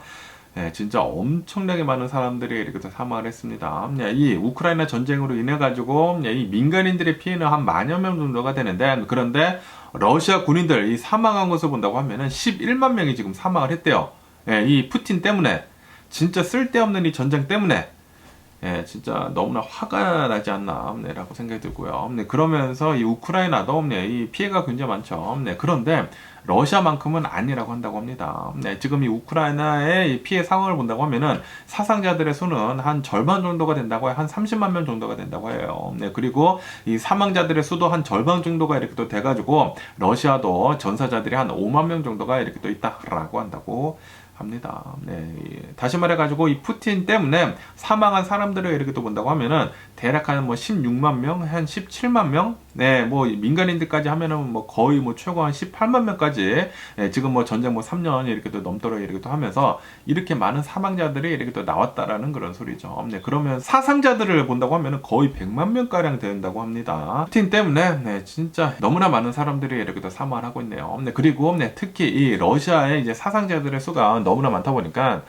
진짜 엄청나게 많은 사람들이 이렇게 사망을 했습니다. 이 우크라이나 전쟁으로 인해 가지고 이 민간인들의 피해는 한 10,000여 명 정도가 되는데, 그런데 러시아 군인들 이 사망한 것을 본다고 하면은 11만 명이 지금 사망을 했대요. 이 푸틴 때문에, 진짜 쓸데없는 이 전쟁 때문에 진짜 너무나 화가 나지 않나 라고 생각이 들고요. 그러면서 이 우크라이나도 이 피해가 굉장히 많죠. 그런데 러시아만큼은 아니라고 한다고 합니다. 지금 이 우크라이나의 이 피해 상황을 본다고 하면은 사상자들의 수는 한 절반 정도가 된다고 해요. 한 30만 명 정도가 된다고 해요. 그리고 이 사망자들의 수도 한 절반 정도가 이렇게 또 돼가지고 러시아도 전사자들이 한 5만 명 정도가 이렇게 또 있다라고 한다고 합니다. 네, 다시 말해가지고 이 푸틴 때문에 사망한 사람들을 이렇게 또 본다고 하면은 대략 한 뭐 16만 명, 한 17만 명, 네, 뭐 민간인들까지 하면은 뭐 거의 뭐 최고 한 18만 명까지, 네, 지금 뭐 전쟁 뭐 3년 이렇게 또 넘도록 이렇게 또 하면서 이렇게 많은 사망자들이 이렇게 또 나왔다라는 그런 소리죠. 네, 그러면 사상자들을 본다고 하면은 거의 100만 명 가량 된다고 합니다. 푸틴 때문에 네, 진짜 너무나 많은 사람들이 이렇게 또 사망을 하고 있네요. 네, 그리고 네, 특히 이 러시아의 이제 사상자들의 수가 너무나 많다 보니까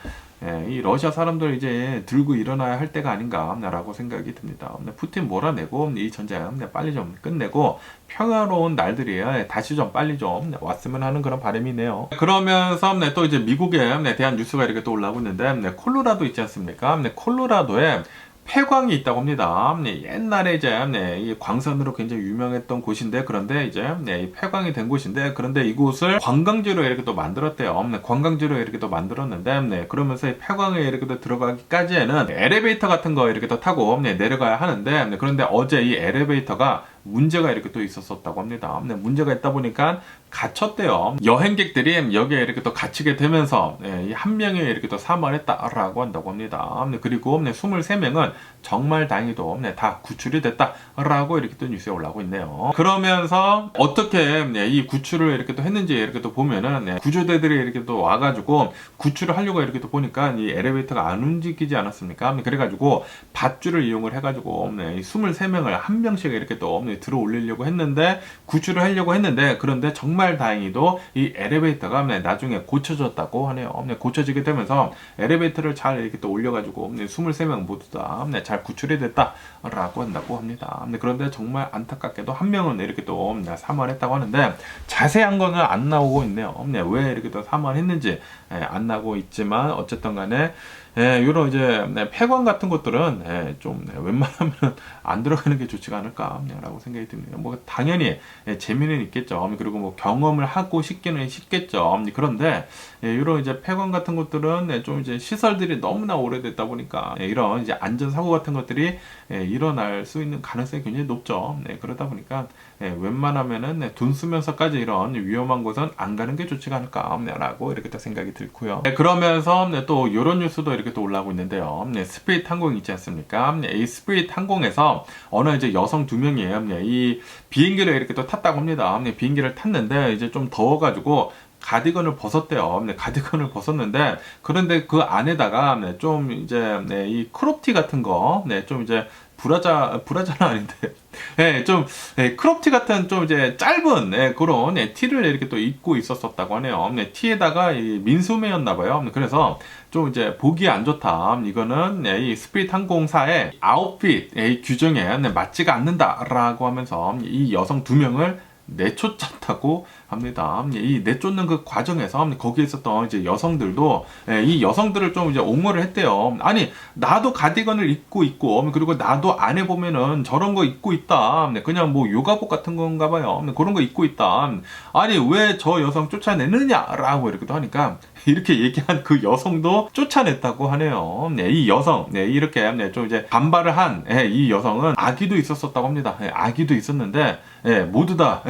예, 이 러시아 사람들 이제 들고 일어나야 할 때가 아닌가라고 생각이 듭니다. 푸틴 몰아내고 이 전쟁 빨리 좀 끝내고 평화로운 날들이 다시 좀 빨리 좀 왔으면 하는 그런 바람이네요. 그러면서 또 이제 미국에 대한 뉴스가 이렇게 또 올라오고 있는데 콜로라도 있지 않습니까? 콜로라도에 폐광이 있다고 합니다. 옛날에 이제 이 광산으로 굉장히 유명했던 곳인데 그런데 이제 이 폐광이 된 곳인데 그런데 이곳을 관광지로 이렇게 또 만들었대요. 관광지로 이렇게 또 만들었는데 그러면서 이 폐광에 이렇게 또 들어가기까지에는 엘리베이터 같은 거 이렇게 또 타고 내려가야 하는데 그런데 어제 이 엘리베이터가 문제가 이렇게 또 있었었다고 합니다. 문제가 있다 보니까 갇혔대요. 여행객들이 여기에 이렇게 또 갇히게 되면서 한 명이 이렇게 또 사망했다라고 한다고 합니다. 그리고 23명은 정말 다행히도 다 구출이 됐다라고 이렇게 또 뉴스에 올라오고 있네요. 그러면서 어떻게 이 구출을 이렇게 또 했는지 이렇게 또 보면은 구조대들이 이렇게 또 와가지고 구출을 하려고 이렇게 또 보니까 이 엘리베이터가 안 움직이지 않았습니까? 그래가지고 밧줄을 이용을 해가지고 23명을 한 명씩 이렇게 또 들어 올리려고 했는데 구출을 하려고 했는데 그런데 정말 다행히도 이 엘리베이터가 나중에 고쳐졌다고 하네요. 고쳐지게 되면서 엘리베이터를 잘 이렇게 또 올려가지고 23명 모두 다 잘 구출이 됐다라고 한다고 합니다. 그런데 정말 안타깝게도 한 명은 이렇게 또 사망했다고 하는데 자세한 거는 안 나오고 있네요. 왜 이렇게 또 사망했는지 안 나오고 있지만 어쨌든 간에 이런 이제 폐광 같은 것들은 좀 웬만하면 안 들어가는 게 좋지가 않을까라고 생각이 듭니다. 뭐 당연히 재미는 있겠죠. 그리고 뭐 경험을 하고 싶기는 쉽겠죠. 그런데 이런 이제 폐광 같은 것들은 좀 이제 시설들이 너무나 오래됐다 보니까 이런 이제 안전 사고 같은 것들이 일어날 수 있는 가능성이 굉장히 높죠. 그러다 보니까 웬만하면은 돈 쓰면서까지 이런 위험한 곳은 안 가는 게 좋지가 않을까라고 이렇게 또 생각이 들고요. 그러면서 또 이런 뉴스도 이렇게 또 올라오고 있는데요. 스피릿 항공 있지 않습니까? 이 스피릿 항공에서 어느 이제 여성 2명이 이 비행기를 이렇게 또 탔다고 합니다. 비행기를 탔는데 이제 좀 더워가지고 가디건을 벗었대요. 가디건을 벗었는데 그런데 그 안에다가 좀 이제 이 크롭티 같은 거, 좀 이제 브라자는 아닌데, 좀 크롭티 같은 좀 이제 짧은 그런 티를 이렇게 또 입고 있었었다고 하네요. 티에다가 이 민소매였나봐요. 그래서 좀 이제 보기 안 좋다. 이거는 이 스피릿 항공사의 아웃핏 규정에 맞지가 않는다라고 하면서 이 여성 2명을 내쫓았다고 합니다. 이 내쫓는 그 과정에서 거기에 있었던 이제 여성들도 이 여성들을 좀 이제 옹호를 했대요. 아니 나도 가디건을 입고 있고 그리고 나도 안에 보면은 저런 거 입고 있다. 그냥 뭐 요가복 같은 건가 봐요. 그런 거 입고 있다. 아니 왜 저 여성 쫓아내느냐라고 이렇게도 하니까 이렇게 얘기한 그 여성도 쫓아냈다고 하네요. 이 여성, 이렇게 좀 이제 반발을 한 이 여성은 아기도 있었었다고 합니다. 아기도 있었는데 모두 다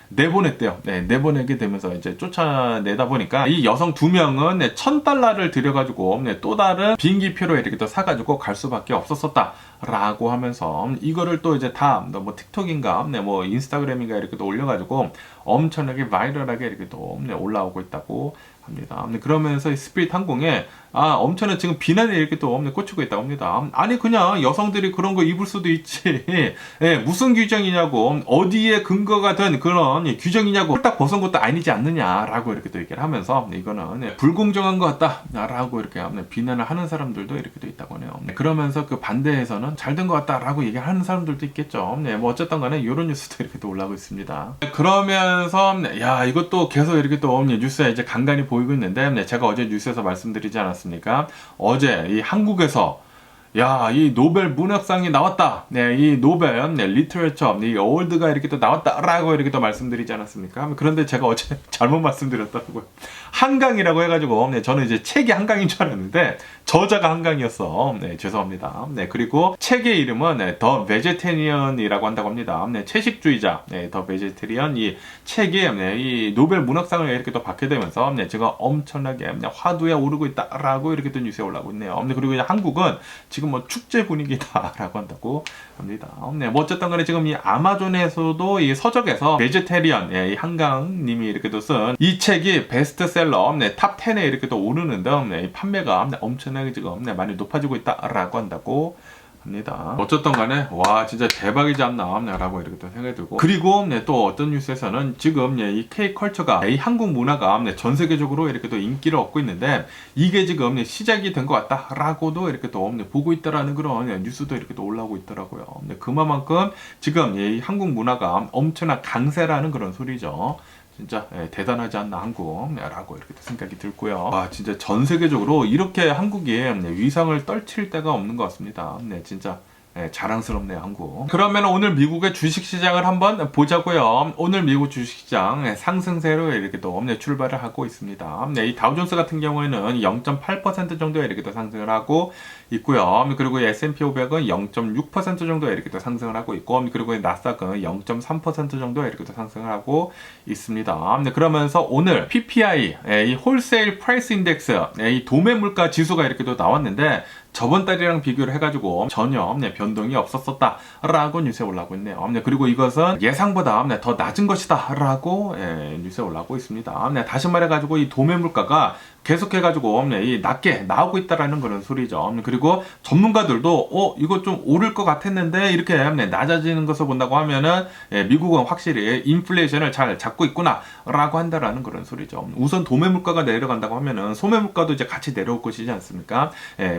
내보냈대요. 내보내게 되면서 이제 쫓아내다 보니까 이 여성 2명은 $1,000를 들여가지고 또 다른 비행기표로 이렇게 또 사가지고 갈 수밖에 없었었다라고 하면서 이거를 또 이제 다 뭐 틱톡인가, 뭐 인스타그램인가 이렇게 또 올려가지고 엄청나게 바이럴하게 이렇게 또 올라오고 있다고 합니다. 그러면서 이 스피릿 항공에 엄청난 지금 비난이 이렇게 또 꽂히고 있다고 합니다. 아니 그냥 여성들이 그런 거 입을 수도 있지. 무슨 규정이냐고 어디에 근거가 된 그런 규정이냐고 딱 벗은 것도 아니지 않느냐라고 이렇게 또 얘기를 하면서 이거는 불공정한 것 같다라고 이렇게 비난을 하는 사람들도 이렇게 또 있다고 하네요. 그러면서 그 반대에서는 잘 된 것 같다라고 얘기하는 사람들도 있겠죠. 뭐 어쨌든 간에 이런 뉴스도 이렇게 또 올라오고 있습니다. 그러면서 야 이것도 계속 이렇게 또 뉴스에 이제 간간히 보이고 있는데 제가 어제 뉴스에서 말씀드리지 않았습니까? 어제 이 한국에서 야, 이 노벨 문학상이 나왔다. 네, 이 노벨, 네, 리터처, 이 어워드가 이렇게 또 나왔다라고 이렇게 또 말씀드리지 않았습니까? 그런데 제가 어제 잘못 말씀드렸더라고요. 한강이라고 해가지고, 네, 저는 이제 책이 한강인 줄 알았는데, 저자가 한강이었어. 네, 죄송합니다. 네, 그리고 책의 이름은, 네, 더 베제테리언이라고 한다고 합니다. 네, 채식주의자, 네, 더 베제테리언, 이 책이, 네, 이 노벨 문학상을 이렇게 또 받게 되면서, 네, 제가 엄청나게 화두에 오르고 있다라고 이렇게 또 뉴스에 올라오고 있네요. 네, 그리고 이제 한국은 지금 뭐 축제 분위기다라고 한다고 합니다. 네, 뭐 어쨌든 간에 지금 이 아마존에서도 이 서적에서 베제테리언, 예, 이 한강님이 이렇게 또 쓴 이 책이 베스트셀러, 네, 탑 10에 이렇게 또 오르는 등, 네, 판매가 엄청나게 지금, 네, 많이 높아지고 있다라고 한다고 합니다. 어쨌든 간에 와 진짜 대박이지 않나 라고 이렇게 또 생각이 들고, 그리고 네, 또 어떤 뉴스에서는 지금 네, 이 K컬처가, 이 한국 문화가 네, 전 세계적으로 이렇게 또 인기를 얻고 있는데 이게 지금 네, 시작이 된 것 같다라고도 이렇게 또 네, 보고 있다라는 그런 네, 뉴스도 이렇게 또 올라오고 있더라고요. 네, 그만큼 지금 이 한국 문화가 엄청난 강세라는 그런 소리죠. 진짜 대단하지 않나 한국라고 이렇게 생각이 들고요. 와 진짜 전 세계적으로 이렇게 한국이 위상을 떨칠 때가 없는 것 같습니다. 네 진짜 자랑스럽네요 한국. 그러면 오늘 미국의 주식시장을 한번 보자고요. 오늘 미국 주식시장 상승세로 이렇게 또 출발을 하고 있습니다. 네, 이 다우존스 같은 경우에는 0.8% 정도에 이렇게 또 상승을 하고 있고요. 그리고 S&P 500은 0.6% 정도에 이렇게 또 상승을 하고 있고, 그리고 나스닥은 0.3% 정도에 이렇게 또 상승을 하고 있습니다. 네, 그러면서 오늘 PPI, 이 홀세일 프라이스 인덱스, 이 도매 물가 지수가 이렇게 또 나왔는데 저번 달이랑 비교를 해가지고 전혀 변동이 없었다라고 뉴스에 올라오고 있네요. 그리고 이것은 예상보다 더 낮은 것이다라고 뉴스에 올라오고 있습니다. 다시 말해가지고 이 도매 물가가 계속해가지고 이 낮게 나오고 있다라는 그런 소리죠. 그리고 전문가들도 이거 좀 오를 것 같았는데 이렇게 낮아지는 것을 본다고 하면은 미국은 확실히 인플레이션을 잘 잡고 있구나라고 한다라는 그런 소리죠. 우선 도매 물가가 내려간다고 하면은 소매 물가도 이제 같이 내려올 것이지 않습니까?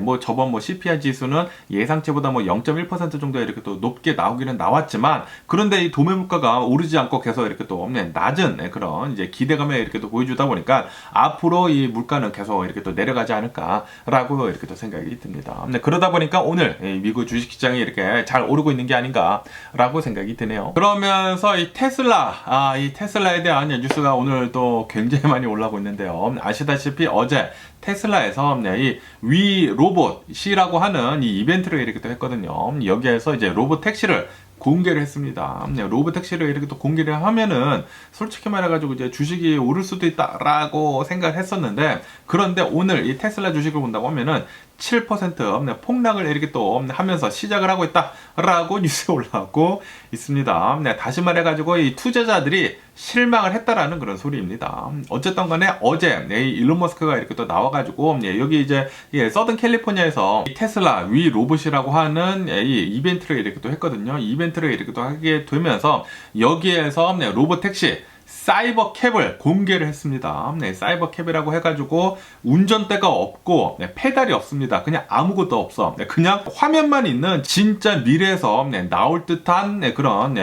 뭐 저번 뭐 CPI 지수는 예상치보다 뭐 0.1% 정도 이렇게 또 높게 나오기는 나왔지만, 그런데 이 도매 물가가 오르지 않고 계속 이렇게 또 낮은 그런 이제 기대감에 이렇게 또 보여주다 보니까 앞으로 이 물가는 계속 이렇게 또 내려가지 않을까라고 이렇게 또 생각이 듭니다. 그러다 보니까 오늘 미국 주식시장이 이렇게 잘 오르고 있는 게 아닌가라고 생각이 드네요. 그러면서 이 테슬라에 대한 뉴스가 오늘 또 굉장히 많이 올라오고 있는데요. 아시다시피 어제 테슬라에서 이 위 로봇이라고 하는 이 이벤트를 이렇게 또 했거든요. 여기에서 이제 로봇 택시를 공개를 했습니다. 로봇 택시를 이렇게 또 공개를 하면은 솔직히 말해가지고 이제 주식이 오를 수도 있다라고 생각을 했었는데, 그런데 오늘 이 테슬라 주식을 본다고 하면은 7% 폭락을 이렇게 또 하면서 시작을 하고 있다라고 뉴스에 올라오고 있습니다. 다시 말해가지고 이 투자자들이 실망을 했다라는 그런 소리입니다. 어쨌든 간에 어제 이 일론 머스크가 이렇게 또 나와가지고 여기 이제 서든 캘리포니아에서 테슬라 위 로봇이라고 하는 이 이벤트를 이렇게 또 했거든요. 이 이벤트를 이렇게 또 하게 되면서 여기에서 로봇 택시 사이버 캡을 공개를 했습니다. 사이버 캡이라고 해가지고 운전대가 없고 페달이 없습니다. 그냥 아무것도 없어. 그냥 화면만 있는 진짜 미래에서 나올 듯한 그런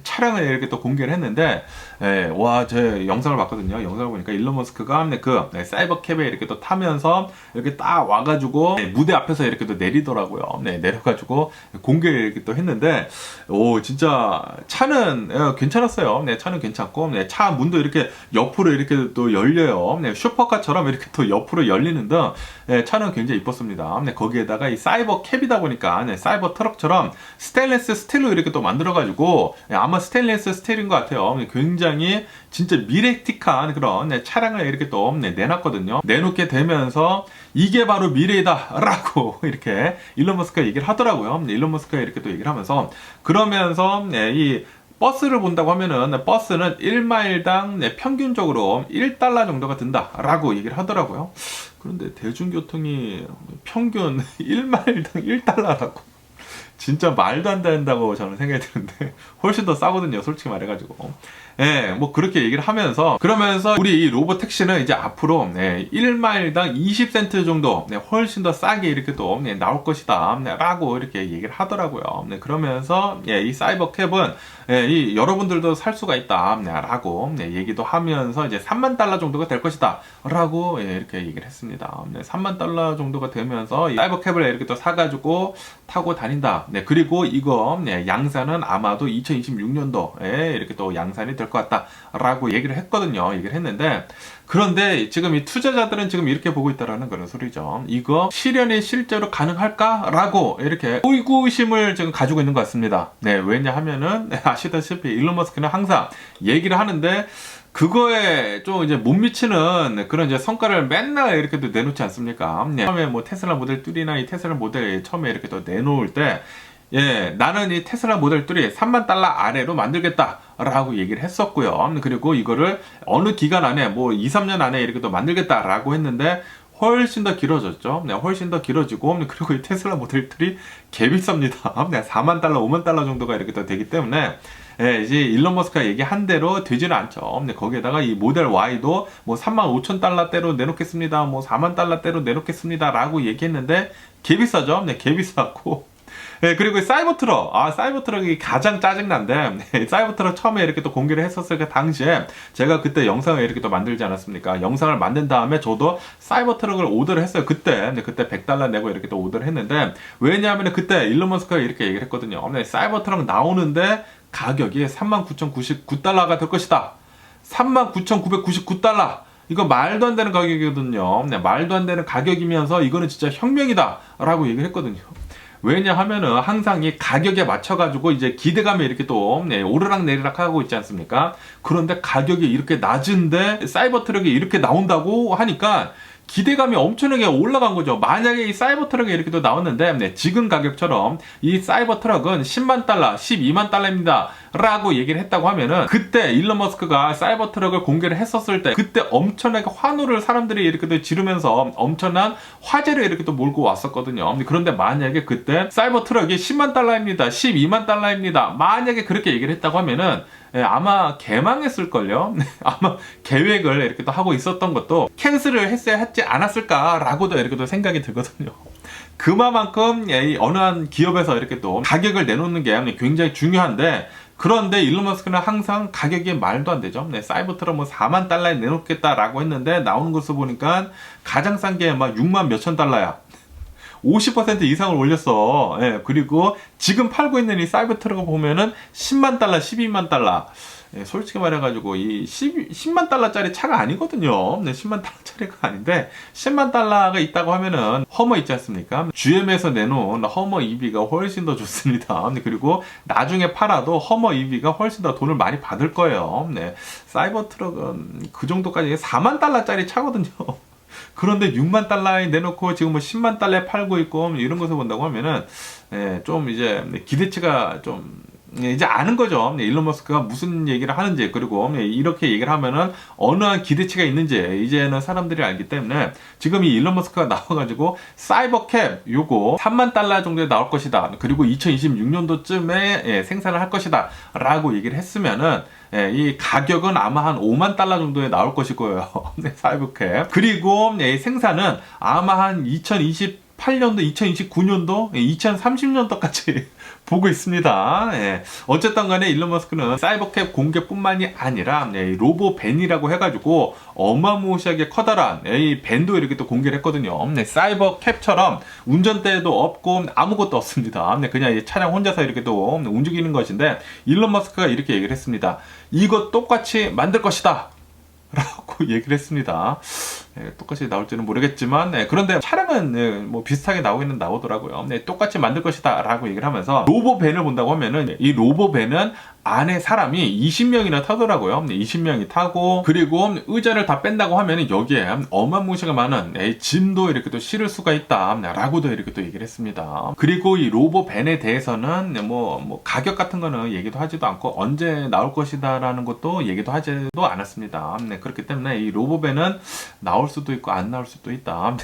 차량을 이렇게 또 공개를 했는데, 와, 제 영상을 봤거든요. 영상을 보니까 일론 머스크가 그 사이버 캡에 이렇게 또 타면서 이렇게 딱 와가지고 무대 앞에서 이렇게 또 내리더라고요. 내려가지고 공개를 이렇게 또 했는데, 오, 진짜 차는 괜찮았어요. 차는 괜찮고, 차 문도 이렇게 옆으로 이렇게 또 열려요. 슈퍼카처럼 이렇게 또 옆으로 열리는 등 차는 굉장히 이뻤습니다. 거기에다가 이 사이버 캡이다 보니까 사이버 트럭처럼 스테인리스 스틸로 이렇게 또 만들어가지고 아마 스테인리스 스틸인 것 같아요. 굉장히 진짜 미래틱한 그런 차량을 이렇게 또 내놨거든요. 내놓게 되면서 이게 바로 미래이다라고 이렇게 일론 머스크가 얘기를 하더라고요. 일론 머스크가 이렇게 또 얘기를 하면서, 그러면서 이 버스를 본다고 하면은 버스는 1마일당 평균적으로 $1 정도가 든다라고 얘기를 하더라고요. 그런데 대중교통이 평균 1마일당 $1라고 진짜 말도 안 된다고 저는 생각이 드는데 훨씬 더 싸거든요, 솔직히 말해가지고. 예, 뭐 그렇게 얘기를 하면서 그러면서 우리 이 로봇 택시는 이제 앞으로 1마일당 20센트 정도 훨씬 더 싸게 이렇게 또 나올 것이다 라고 이렇게 얘기를 하더라고요. 그러면서 이 사이버캡은 이 여러분들도 살 수가 있다 라고 얘기도 하면서 이제 3만 달러 정도가 될 것이다 라고 이렇게 얘기를 했습니다. 3만 달러 정도가 되면서 이 사이버캡을 이렇게 또 사가지고 타고 다닌다. 그리고 이거 양산은 아마도 2026년도에 이렇게 또 양산이 될 것 같다 라고 얘기를 했거든요. 얘기를 했는데 그런데 지금 이 투자자들은 지금 이렇게 보고 있다라는 그런 소리죠. 이거 실현이 실제로 가능할까라고 이렇게 의구심을 지금 가지고 있는 것 같습니다. 왜냐하면은 아시다시피 일론 머스크는 항상 얘기를 하는데 그거에 좀 이제 못 미치는 그런 이제 성과를 맨날 이렇게 또 내놓지 않습니까? 처음에 뭐 테슬라 모델 3나 이 테슬라 모델 처음에 이렇게 또 내놓을 때 나는 이 테슬라 모델 3 3만 달러 아래로 만들겠다 라고 얘기를 했었고요. 그리고 이거를 어느 기간 안에 뭐 2, 3년 안에 이렇게 또 만들겠다 라고 했는데 훨씬 더 길어졌죠. 훨씬 더 길어지고 그리고 이 테슬라 모델 3 개 비쌉니다. 4만 달러, 5만 달러 정도가 이렇게 또 되기 때문에 이제 일론 머스크가 얘기한 대로 되지는 않죠. 거기에다가 이 모델 Y도 뭐 3만 5천 달러대로 내놓겠습니다. 뭐 4만 달러대로 내놓겠습니다. 라고 얘기했는데 개 비싸죠. 개 비쌌고 그리고 사이버트럭, 사이버트럭이 가장 짜증난데, 사이버트럭 처음에 이렇게 또 공개를 했었을 그 당시에, 제가 그때 영상을 이렇게 또 만들지 않았습니까? 영상을 만든 다음에 저도 사이버트럭을 오더를 했어요. 그때 100달러 내고 이렇게 또 오더를 했는데, 왜냐하면 그때 일론 머스크가 이렇게 얘기를 했거든요. 사이버트럭 나오는데, 가격이 39,099달러가 될 것이다. 39,999달러. 이거 말도 안 되는 가격이거든요. 말도 안 되는 가격이면서 이거는 진짜 혁명이다. 라고 얘기를 했거든요. 왜냐하면은 항상 이 가격에 맞춰가지고 이제 기대감이 이렇게 또 오르락 내리락 하고 있지 않습니까? 그런데 가격이 이렇게 낮은데 사이버 트럭이 이렇게 나온다고 하니까 기대감이 엄청나게 올라간 거죠. 만약에 이 사이버 트럭이 이렇게 또 나왔는데 지금 가격처럼 이 사이버 트럭은 10만 달러, 12만 달러입니다. 라고 얘기를 했다고 하면은 그때 일론 머스크가 사이버 트럭을 공개를 했었을 때 그때 엄청나게 환호를 사람들이 이렇게 또 지르면서 엄청난 화제를 이렇게 또 몰고 왔었거든요. 그런데 만약에 그때 사이버 트럭이 10만 달러입니다. 12만 달러입니다. 만약에 그렇게 얘기를 했다고 하면은 아마 개망했을걸요. 아마 계획을 이렇게 또 하고 있었던 것도 캔슬을 했어야 했지 않았을까라고도 이렇게 또 생각이 들거든요. 그만큼 어느 한 기업에서 이렇게 또 가격을 내놓는 게 굉장히 중요한데 그런데 일론 머스크는 항상 가격이 말도 안 되죠. 사이버트럭 뭐 4만 달러에 내놓겠다라고 했는데 나오는 것을 보니까 가장 싼 게 막 6만 몇천 달러야. 50% 이상을 올렸어. 그리고 지금 팔고 있는 이 사이버트럭을 보면은 10만 달러, 12만 달러. 솔직히 말해가지고 이 10만 달러짜리 차가 아니거든요. 10만 달러짜리가 아닌데 10만 달러가 있다고 하면은 허머 있지 않습니까? GM에서 내놓은 허머 EV가 훨씬 더 좋습니다. 그리고 나중에 팔아도 허머 EV가 훨씬 더 돈을 많이 받을 거예요. 사이버트럭은 그 정도까지 4만 달러짜리 차거든요. 그런데 6만 달러에 내놓고 지금 뭐 10만 달러에 팔고 있고 이런 것을 본다고 하면은 좀 이제 기대치가 좀 이제 아는 거죠. 일론 머스크가 무슨 얘기를 하는지 그리고 이렇게 얘기를 하면은 어느 한 기대치가 있는지 이제는 사람들이 알기 때문에 지금 이 일론 머스크가 나와가지고 사이버캡 요거 3만 달러 정도에 나올 것이다. 그리고 2026년도쯤에 생산을 할 것이다. 라고 얘기를 했으면은 이 가격은 아마 한 5만 달러 정도에 나올 것일 거예요. 사이버캡. 그리고 생산은 아마 한 2028년도, 2029년도, 2030년도까지 보고 있습니다. 어쨌든 간에 일론 머스크는 사이버캡 공개뿐만이 아니라 로보밴이라고 해가지고 어마무시하게 커다란 이 밴도 이렇게 또 공개를 했거든요. 사이버캡처럼 운전대도 없고 아무것도 없습니다. 그냥 차량 혼자서 이렇게 또 움직이는 것인데 일론 머스크가 이렇게 얘기를 했습니다. 이거 똑같이 만들 것이다. 라고 얘기를 했습니다. 똑같이 나올지는 모르겠지만 그런데 차량은 뭐 비슷하게 나오더라고요. 똑같이 만들 것이다 라고 얘기를 하면서 로보밴을 본다고 하면은 이 로보밴은 안에 사람이 20명이나 타더라고요. 20명이 타고 그리고 의자를 다 뺀다고 하면은 여기에 어마무시가 많은 짐도 이렇게 또 실을 수가 있다 라고도 이렇게 또 얘기를 했습니다. 그리고 이 로보밴에 대해서는 뭐 가격 같은 거는 얘기도 하지도 않고 언제 나올 것이다 라는 것도 얘기도 하지도 않았습니다. 그렇기 때문에 이 로보밴은 나올 수도 있고 안 나올 수도 있다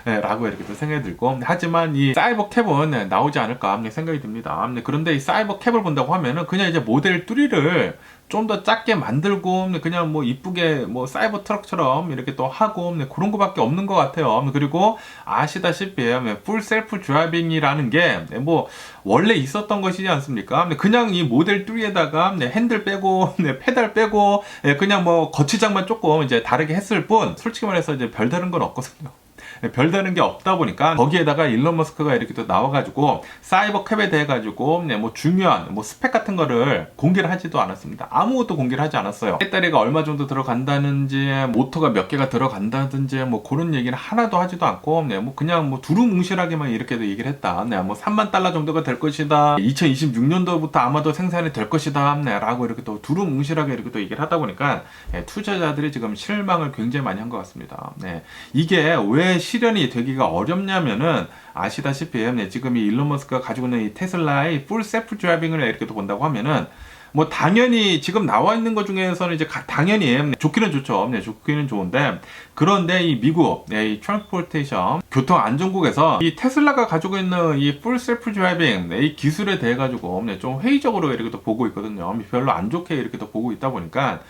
라고 이렇게 또 생각이 들고 하지만 이 사이버캡은 나오지 않을까 생각이 듭니다. 그런데 이 사이버캡을 본다고 하면은 그냥 이제 모델 3를 좀 더 작게 만들고 그냥 뭐 이쁘게 뭐 사이버 트럭처럼 이렇게 또 하고 그런 거밖에 없는 것 같아요. 그리고 아시다시피 풀 셀프 드라이빙이라는 게 뭐 원래 있었던 것이지 않습니까? 그냥 이 모델 3에다가 핸들 빼고 페달 빼고 그냥 뭐 거치장만 조금 이제 다르게 했을 뿐 솔직히 말해서 이제 별다른 건 없거든요. 별다른 게 없다 보니까 거기에다가 일론 머스크가 이렇게 또 나와가지고 사이버 캡에 대해 가지고 뭐 중요한 뭐 스펙 같은 거를 공개를 하지도 않았습니다. 아무것도 공개를 하지 않았어요. 배터리가 얼마 정도 들어간다는지 모터가 몇 개가 들어간다든지 뭐 그런 얘기는 하나도 하지도 않고 뭐 그냥 뭐 두루뭉실하게만 이렇게도 얘기를 했다. 뭐 $30,000 정도가 될 것이다. 2026년도부터 아마도 생산이 될 것이다. 라고 이렇게 또 두루뭉실하게 이렇게 또 얘기를 하다 보니까 투자자들이 지금 실망을 굉장히 많이 한 것 같습니다. 이게 왜 실현이 되기가 어렵냐면은 아시다시피 지금 이 일론 머스크가 가지고 있는 이 테슬라의 풀 셀프 드라이빙을 이렇게 또 본다고 하면은 뭐 당연히 지금 나와 있는 것 중에서는 이제 당연히 좋기는 좋죠. 좋기는 좋은데 그런데 이 미국 이 트랜스포테이션 교통 안전국에서 이 테슬라가 가지고 있는 이 풀 셀프 드라이빙 이 기술에 대해 가지고 좀 회의적으로 이렇게 또 보고 있거든요. 별로 안 좋게 이렇게 또 보고 있다 보니까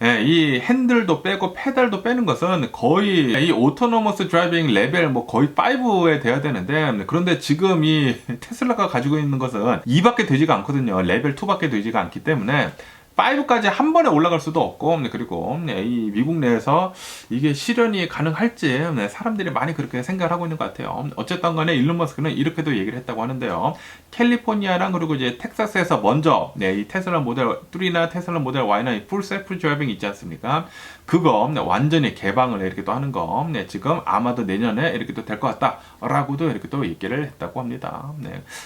이 핸들도 빼고 페달도 빼는 것은 거의 이 오토노머스 드라이빙 레벨 뭐 거의 5에 돼야 되는데 그런데 지금 이 테슬라가 가지고 있는 것은 2밖에 되지가 않거든요. 레벨 2밖에 되지가 않기 때문에 5까지 한 번에 올라갈 수도 없고 그리고 이 미국 내에서 이게 실현이 가능할지 사람들이 많이 그렇게 생각을 하고 있는 것 같아요. 어쨌든 간에 일론 머스크는 이렇게도 얘기를 했다고 하는데요. 캘리포니아랑 그리고 이제 텍사스에서 먼저 이 테슬라 모델 3나 테슬라 모델 Y나 풀 셀프 드라이빙 있지 않습니까? 그거 완전히 개방을 이렇게 또 하는 거 지금 아마도 내년에 이렇게 또 될 것 같다 라고도 이렇게 또 얘기를 했다고 합니다.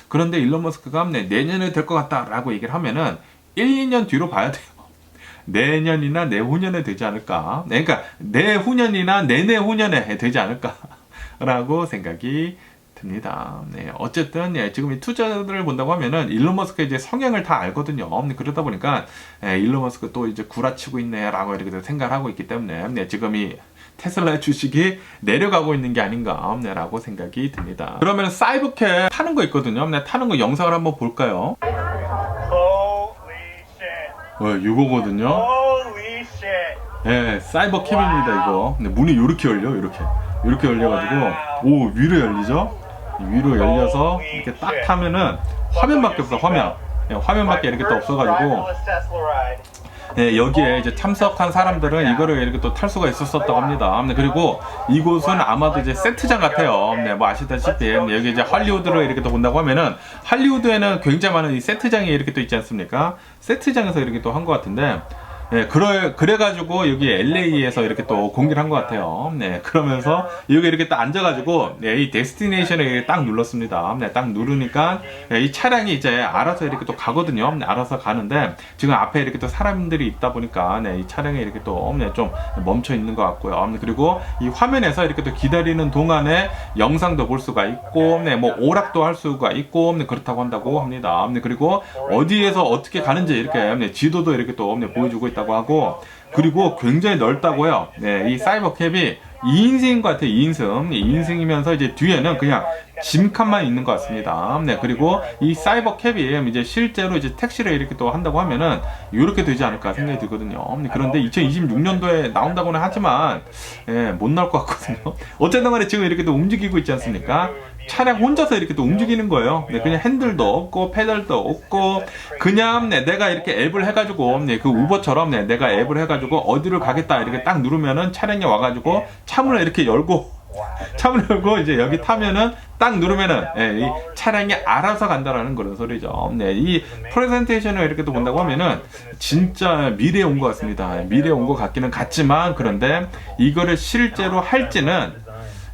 그런데 일론 머스크가 내년에 될 것 같다 라고 얘기를 하면은 1, 2년 뒤로 봐야 돼요. 내년이나 내후년에 되지 않을까. 그러니까 내후년이나 내내후년에 되지 않을까라고 생각이 듭니다. 어쨌든 지금 이 투자들을 본다고 하면은 일론 머스크의 이제 성향을 다 알거든요. 그러다 보니까 일론 머스크 또 이제 구라치고 있네라고 이렇게 생각을 하고 있기 때문에 지금 이 테슬라의 주식이 내려가고 있는 게 아닌가라고 생각이 듭니다. 그러면 사이버캡 타는 거 있거든요. 타는 거 영상을 한번 볼까요? 이거거든요. 사이버 캡입니다, 이거. 근데 문이 이렇게 열려, 이렇게 열려가지고, 오, 위로 열리죠? 위로 열려서, 이렇게 딱 타면은, 화면밖에 없어, 화면밖에 이렇게 또 없어가지고, 여기에 이제 참석한 사람들은 이거를 이렇게 또 탈 수가 있었다고 합니다. 그리고 이곳은 아마도 이제 세트장 같아요. 뭐 아시다시피 여기 이제 할리우드를 이렇게 또 본다고 하면은 할리우드에는 굉장히 많은 이 세트장이 이렇게 또 있지 않습니까? 세트장에서 이렇게 또 한 것 같은데 그래가지고 여기 LA에서 이렇게 또 공개를 한 것 같아요. 그러면서 여기 이렇게 딱 앉아가지고 이 데스티네이션을 딱 눌렀습니다. 딱 누르니까 이 차량이 이제 알아서 이렇게 또 가거든요. 알아서 가는데 지금 앞에 이렇게 또 사람들이 있다 보니까 이 차량이 이렇게 또 좀 멈춰 있는 것 같고요. 그리고 이 화면에서 이렇게 또 기다리는 동안에 영상도 볼 수가 있고, 뭐 오락도 할 수가 있고 그렇다고 한다고 합니다. 그리고 어디에서 어떻게 가는지 이렇게 지도도 이렇게 또 보여주고 있다고 하고, 그리고 굉장히 넓다고요. 이 사이버캡이 2인승인 것 같아요. 2인승이면서 이제 뒤에는 그냥 짐칸만 있는 것 같습니다. 그리고 이 사이버캡이 이제 실제로 이제 택시를 이렇게 또 한다고 하면은 이렇게 되지 않을까 생각이 들거든요. 그런데 2026년도에 나온다고는 하지만 못 나올 것 같거든요. 어쨌든 간에 지금 이렇게 또 움직이고 있지 않습니까? 차량 혼자서 이렇게 또 움직이는 거예요. 그냥 핸들도 없고 페달도 없고 그냥 내가 이렇게 앱을 해가지고 그 우버처럼 내가 앱을 해가지고 어디를 가겠다 이렇게 딱 누르면은 차량이 와가지고 차문을 이렇게 열고 이제 여기 타면은 딱 누르면은 이 차량이 알아서 간다라는 그런 소리죠. 이 프레젠테이션을 이렇게 또 본다고 하면은 진짜 미래에 온 것 같습니다. 미래에 온 것 같기는 같지만 그런데 이거를 실제로 할지는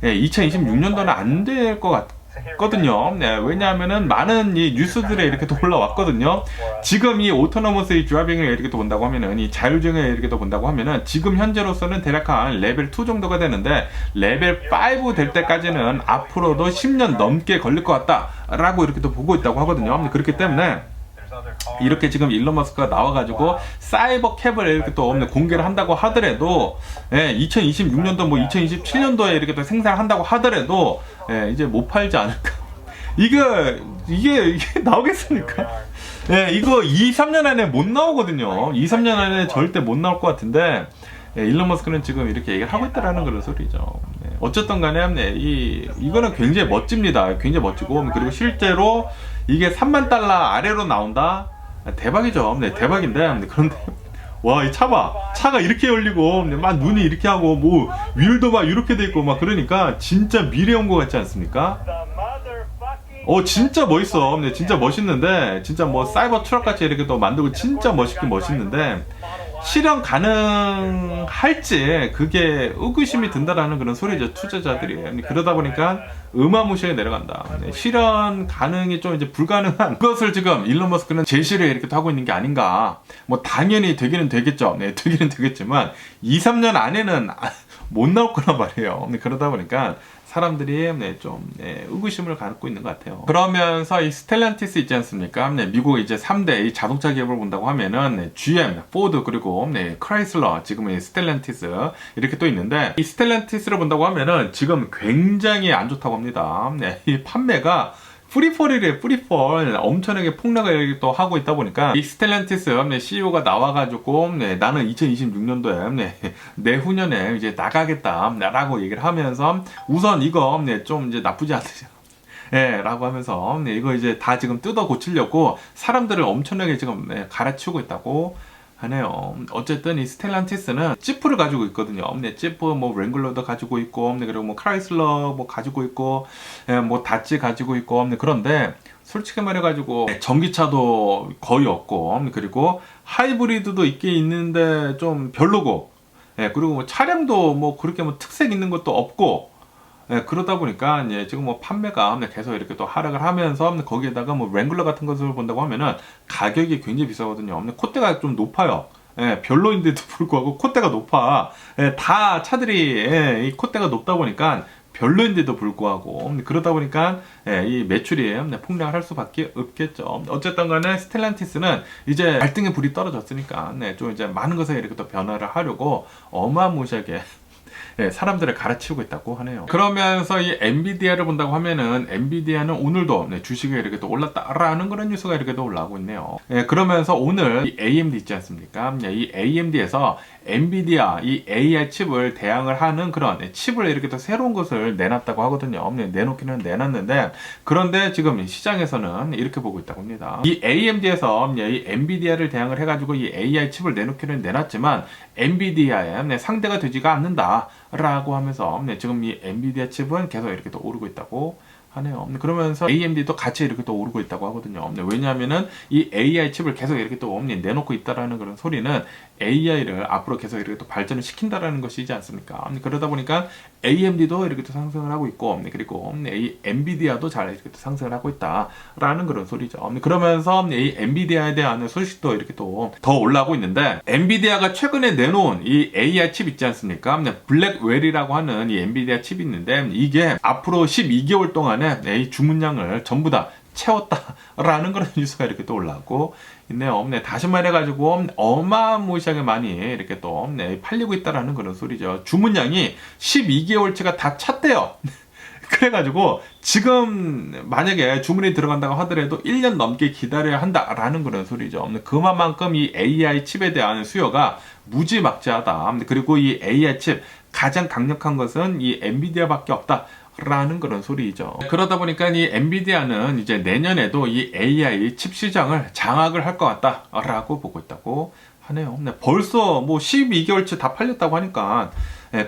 2026년도는 안 될 것 같거든요. 왜냐하면은 많은 이 뉴스들에 이렇게 또 올라왔거든요. 지금 이 오토노머스 드라이빙을 이렇게 또 본다고 하면은 이 자율주행을 이렇게 또 본다고 하면은 지금 현재로서는 대략 한 레벨 2 정도가 되는데 레벨 5 될 때까지는 앞으로도 10년 넘게 걸릴 것 같다라고 이렇게 또 보고 있다고 하거든요. 그렇기 때문에 이렇게 지금 일론 머스크가 나와가지고 사이버 캡을 이렇게 또 공개를 한다고 하더라도 2026년도 뭐 2027년도에 이렇게 또 생산을 한다고 하더라도 이제 못 팔지 않을까. 이게 나오겠습니까? 네, 이거 2, 3년 안에 못 나오거든요. 2, 3년 안에 절대 못 나올 것 같은데, 네, 일론 머스크는 지금 이렇게 얘기를 하고 있다라는 그런 소리죠. 네, 어쨌든 간에, 네, 이거는 굉장히 멋집니다. 굉장히 멋지고, 그리고 실제로 이게 3만 달러 아래로 나온다? 대박이죠. 네, 대박인데, 네, 그런데, 와, 이 차 봐. 차가 이렇게 열리고, 막 눈이 이렇게 하고, 뭐, 휠도 막 이렇게 돼 있고, 막 그러니까, 진짜 미래 온 것 같지 않습니까? 진짜 멋있어. 네, 진짜 멋있는데, 진짜 뭐, 사이버 트럭 같이 이렇게 또 만들고, 진짜 멋있긴 멋있는데, 실현 가능할지, 그게 의구심이 든다라는 그런 소리죠, 투자자들이. 그러다 보니까, 어마무시하게 내려간다. 네, 실현 가능이 좀 이제 불가능한 그것을 지금 일론 머스크는 제시를 이렇게 또 하고 있는 게 아닌가. 뭐, 당연히 되기는 되겠죠. 네, 되기는 되겠지만, 2, 3년 안에는 못 나올 거란 말이에요. 네, 그러다 보니까, 사람들이 좀 의구심을 갖고 있는 것 같아요. 그러면서 이 스텔란티스 있지 않습니까? 미국 이제 3대 이 자동차 기업을 본다고 하면은 GM, 포드 그리고 크라이슬러 지금 스텔란티스 이렇게 또 있는데 이 스텔란티스를 본다고 하면은 지금 굉장히 안 좋다고 합니다. 이 판매가 프리폴이래, 프리폴. 엄청나게 폭락을 또 하고 있다 보니까, 이 스텔란티스, CEO가 나와가지고, 나는 2026년도에, 내후년에 이제 나가겠다, 라고 얘기를 하면서, 우선 이거, 좀 이제 나쁘지 않으죠. 라고 하면서, 이거 이제 다 지금 뜯어 고치려고 사람들을 엄청나게 지금 갈아치우고 있다고 하네요. 어쨌든 이 스텔란티스는 지프를 가지고 있거든요. 지프 뭐 랭글러도 가지고 있고, 그리고 뭐 크라이슬러 뭐 가지고 있고, 뭐 다치 가지고 있고, 그런데 솔직히 말해가지고 전기차도 거의 없고, 그리고 하이브리드도 있긴 있는데 좀 별로고, 그리고 뭐 차량도 뭐 그렇게 뭐 특색 있는 것도 없고. 그러다 보니까 지금 뭐 판매가 계속 이렇게 또 하락을 하면서 거기에다가 뭐 랭글러 같은 것을 본다고 하면은 가격이 굉장히 비싸거든요. 콧대가 좀 높아요. 별로인데도 불구하고 콧대가 높아. 다 차들이 이 콧대가 높다 보니까 별로인데도 불구하고 그러다 보니까 이 매출이 폭락을 할 수밖에 없겠죠. 어쨌든 간에 스텔란티스는 이제 발등에 불이 떨어졌으니까 좀 이제 많은 것에 이렇게 또 변화를 하려고 어마무시하게 사람들을 갈아치우고 있다고 하네요. 그러면서 이 엔비디아를 본다고 하면은 엔비디아는 오늘도 주식이 이렇게 또 올랐다라는 그런 뉴스가 이렇게 또 올라오고 있네요. 그러면서 오늘 이 AMD 있지 않습니까? 이 AMD에서 엔비디아 이 AI 칩을 대항을 하는 그런 칩을 이렇게 또 새로운 것을 내놨다고 하거든요. 내놓기는 내놨는데 그런데 지금 시장에서는 이렇게 보고 있다고 합니다. 이 AMD에서 이 엔비디아를 대항을 해가지고 이 AI 칩을 내놓기는 내놨지만 엔비디아의 상대가 되지가 않는다 라고 하면서 지금 이 엔비디아 칩은 계속 이렇게 또 오르고 있다고 하네요. 그러면서 AMD도 같이 이렇게 또 오르고 있다고 하거든요. 왜냐하면은 이 AI 칩을 계속 이렇게 또 내놓고 있다라는 그런 소리는 AI를 앞으로 계속 이렇게 또 발전을 시킨다라는 것이지 않습니까? 그러다 보니까 AMD도 이렇게 또 상승을 하고 있고, 그리고 이 엔비디아도 잘 이렇게 또 상승을 하고 있다라는 그런 소리죠. 그러면서 이 엔비디아에 대한 소식도 이렇게 또 더 올라오고 있는데, 엔비디아가 최근에 내놓은 이 AI 칩 있지 않습니까? 블랙웰이라고 하는 이 엔비디아 칩이 있는데, 이게 앞으로 12개월 동안에 이 주문량을 전부 다 채웠다라는 그런 뉴스가 이렇게 또 올라오고 있네요. 다시 말해가지고 어마무시하게 많이 이렇게 또 팔리고 있다라는 그런 소리죠. 주문량이 12개월치가 다 찼대요. 그래가지고 지금 만약에 주문이 들어간다고 하더라도 1년 넘게 기다려야 한다라는 그런 소리죠. 그만큼 이 AI 칩에 대한 수요가 무지막지하다. 그리고 이 AI 칩 가장 강력한 것은 이 엔비디아밖에 없다. 라는 그런 소리죠. 그러다 보니까 이 엔비디아는 이제 내년에도 이 AI 칩 시장을 장악을 할 것 같다라고 보고 있다고 하네요. 벌써 뭐 12개월치 다 팔렸다고 하니까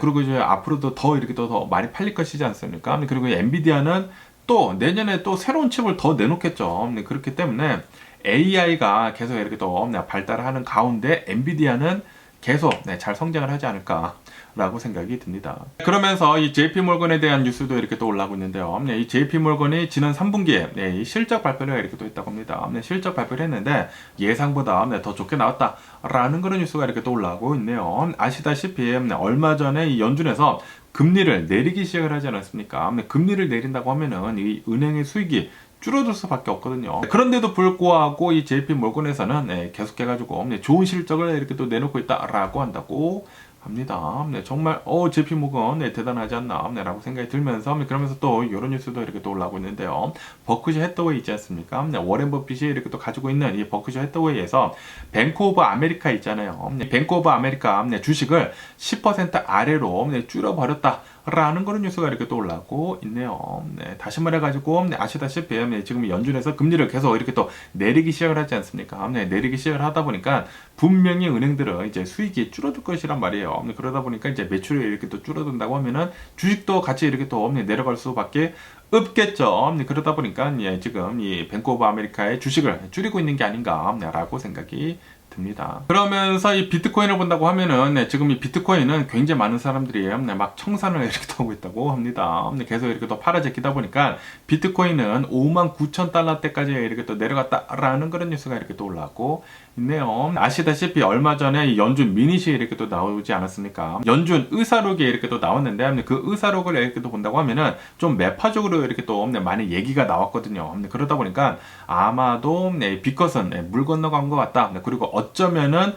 그리고 이제 앞으로도 더 이렇게 더 많이 팔릴 것이지 않습니까? 그리고 엔비디아는 또 내년에 또 새로운 칩을 더 내놓겠죠. 그렇기 때문에 AI가 계속 이렇게 또 발달하는 가운데 엔비디아는 계속 잘 성장을 하지 않을까 라고 생각이 듭니다. 그러면서 이 JP몰건에 대한 뉴스도 이렇게 또 올라오고 있는데요. 이 JP몰건이 지난 3분기에 이 실적 발표를 이렇게 또 있다고 합니다. 실적 발표를 했는데 예상보다 더 좋게 나왔다라는 그런 뉴스가 이렇게 또 올라오고 있네요. 아시다시피 얼마 전에 이 연준에서 금리를 내리기 시작을 하지 않았습니까? 금리를 내린다고 하면은 이 은행의 수익이 줄어들 수밖에 없거든요. 그런데도 불구하고 이 JP몰건에서는 계속해가지고 좋은 실적을 이렇게 또 내놓고 있다라고 한다고 합니다. 네, 정말 JP 모건 네, 대단하지 않나 네, 라고 생각이 들면서 그러면서 또 이런 뉴스도 이렇게 또 올라오고 있는데요. 버크셔 해서웨이 있지 않습니까? 네, 워렌 버핏이 이렇게 또 가지고 있는 이 버크셔 해서웨이에서 뱅크 오브 아메리카 있잖아요. 네, 뱅크 오브 아메리카 네, 주식을 10% 아래로 네, 줄여버렸다. 라는 그런 뉴스가 이렇게 또 올라오고 있네요. 네, 다시 말해가지고 아시다시피 지금 연준에서 금리를 계속 이렇게 또 내리기 시작을 하지 않습니까? 네, 내리기 시작을 하다 보니까 분명히 은행들은 이제 수익이 줄어들 것이란 말이에요. 그러다 보니까 이제 매출이 이렇게 또 줄어든다고 하면은 주식도 같이 이렇게 또 내려갈 수밖에 없겠죠. 그러다 보니까 지금 이 뱅크 오브 아메리카의 주식을 줄이고 있는 게 아닌가라고 생각이 듭니다. 그러면서 이 비트코인을 본다고 하면은 지금 이 비트코인은 굉장히 많은 사람들이 막 청산을 이렇게 하고 있다고 합니다. 계속 이렇게 또 팔아제끼다 보니까 비트코인은 59,000달러대까지 이렇게 또 내려갔다라는 그런 뉴스가 이렇게 또 올라왔고 있네요. 아시다시피 얼마 전에 이 연준 미닛이 이렇게 또 나오지 않았습니까? 연준 의사록이 이렇게 또 나왔는데 그 의사록을 이렇게 또 본다고 하면은 좀 매파적으로 이렇게 또 많이 얘기가 나왔거든요. 그러다 보니까 아마도 빚것은 물 건너간 것 같다. 그리고 어쩌면은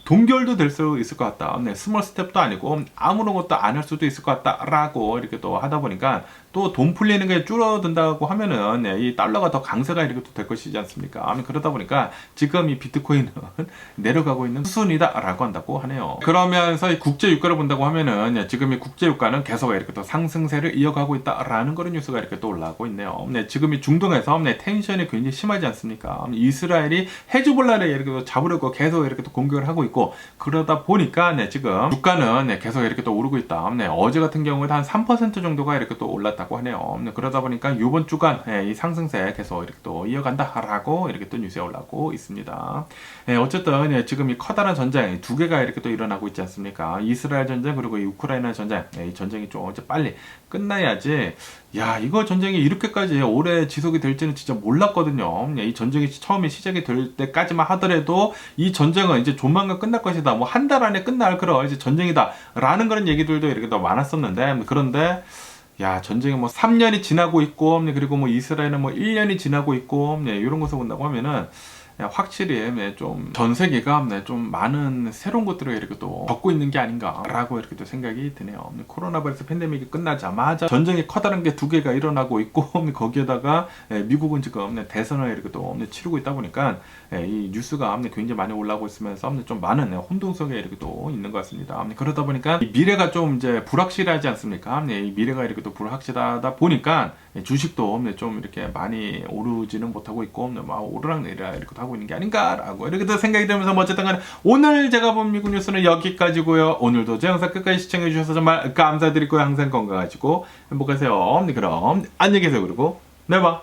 동결도 될 수 있을 것 같다. 스몰 스텝도 아니고 아무런 것도 안 할 수도 있을 것 같다라고 이렇게 또 하다 보니까 또 돈 풀리는 게 줄어든다고 하면은 이 달러가 더 강세가 이렇게 또 될 것이지 않습니까? 그러다 보니까 지금 이 비트코인은 내려가고 있는 수순이다라고 한다고 하네요. 그러면서 이 국제 유가를 본다고 하면은 지금 이 국제 유가는 계속 이렇게 또 상승세를 이어가고 있다라는 그런 뉴스가 이렇게 또 올라오고 있네요. 지금 이 중동에서 텐션이 굉장히 심하지 않습니까? 이스라엘이 헤즈볼라를 이렇게 또 잡으려고 계속 이렇게 또 공격을 하고 있고 그러다 보니까 지금 주가는 계속 이렇게 또 오르고 있다. 어제 같은 경우에 한 3% 정도가 이렇게 또 올랐다고 하네요. 그러다 보니까 이번 주간 이 상승세 계속 이렇게 또 이어간다라고 이렇게 또 뉴스에 올라오고 있습니다. 어쨌든 지금 이 커다란 전쟁 두 개가 이렇게 또 일어나고 있지 않습니까? 이스라엘 전쟁 그리고 이 우크라이나 전쟁 이 전쟁이 좀 빨리 끝나야지. 야, 이거 전쟁이 이렇게까지 오래 지속이 될지는 진짜 몰랐거든요. 이 전쟁이 처음에 시작이 될 때까지만 하더라도 이 전쟁은 이제 조만간 끝날 것이다. 뭐 한 달 안에 끝날 그런 이제 전쟁이다. 라는 그런 얘기들도 이렇게 더 많았었는데 그런데 야, 전쟁이 뭐 3년이 지나고 있고 그리고 뭐 이스라엘은 뭐 1년이 지나고 있고 이런 것을 본다고 하면은 확실히 좀 전 세계가 좀 많은 새로운 것들을 이렇게 또 겪고 있는 게 아닌가라고 이렇게 또 생각이 드네요. 코로나 바이러스 팬데믹이 끝나자마자 전쟁이 커다란 게 두 개가 일어나고 있고 거기에다가 미국은 지금 대선을 이렇게 또 치르고 있다 보니까 이 뉴스가 굉장히 많이 올라오고 있으면서 좀 많은 혼동 속에 이렇게 또 있는 것 같습니다. 그러다 보니까 이 미래가 좀 이제 불확실하지 않습니까? 이 미래가 이렇게 또 불확실하다 보니까 주식도 좀 이렇게 많이 오르지는 못하고 있고 오르락 내리락 이렇게 하고 있는 게 아닌가라고 이렇게 또 생각이 들면서 어쨌든 간에 오늘 제가 본 미국 뉴스는 여기까지고요. 오늘도 제 영상 끝까지 시청해 주셔서 정말 감사드리고요. 항상 건강하시고 행복하세요. 그럼 안녕히 계세요. 그리고 네 봐.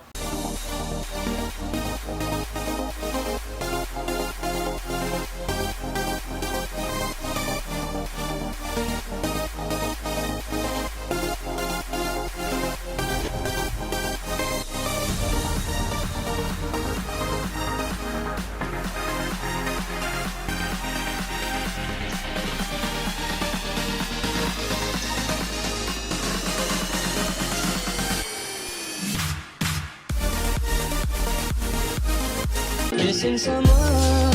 Missing someone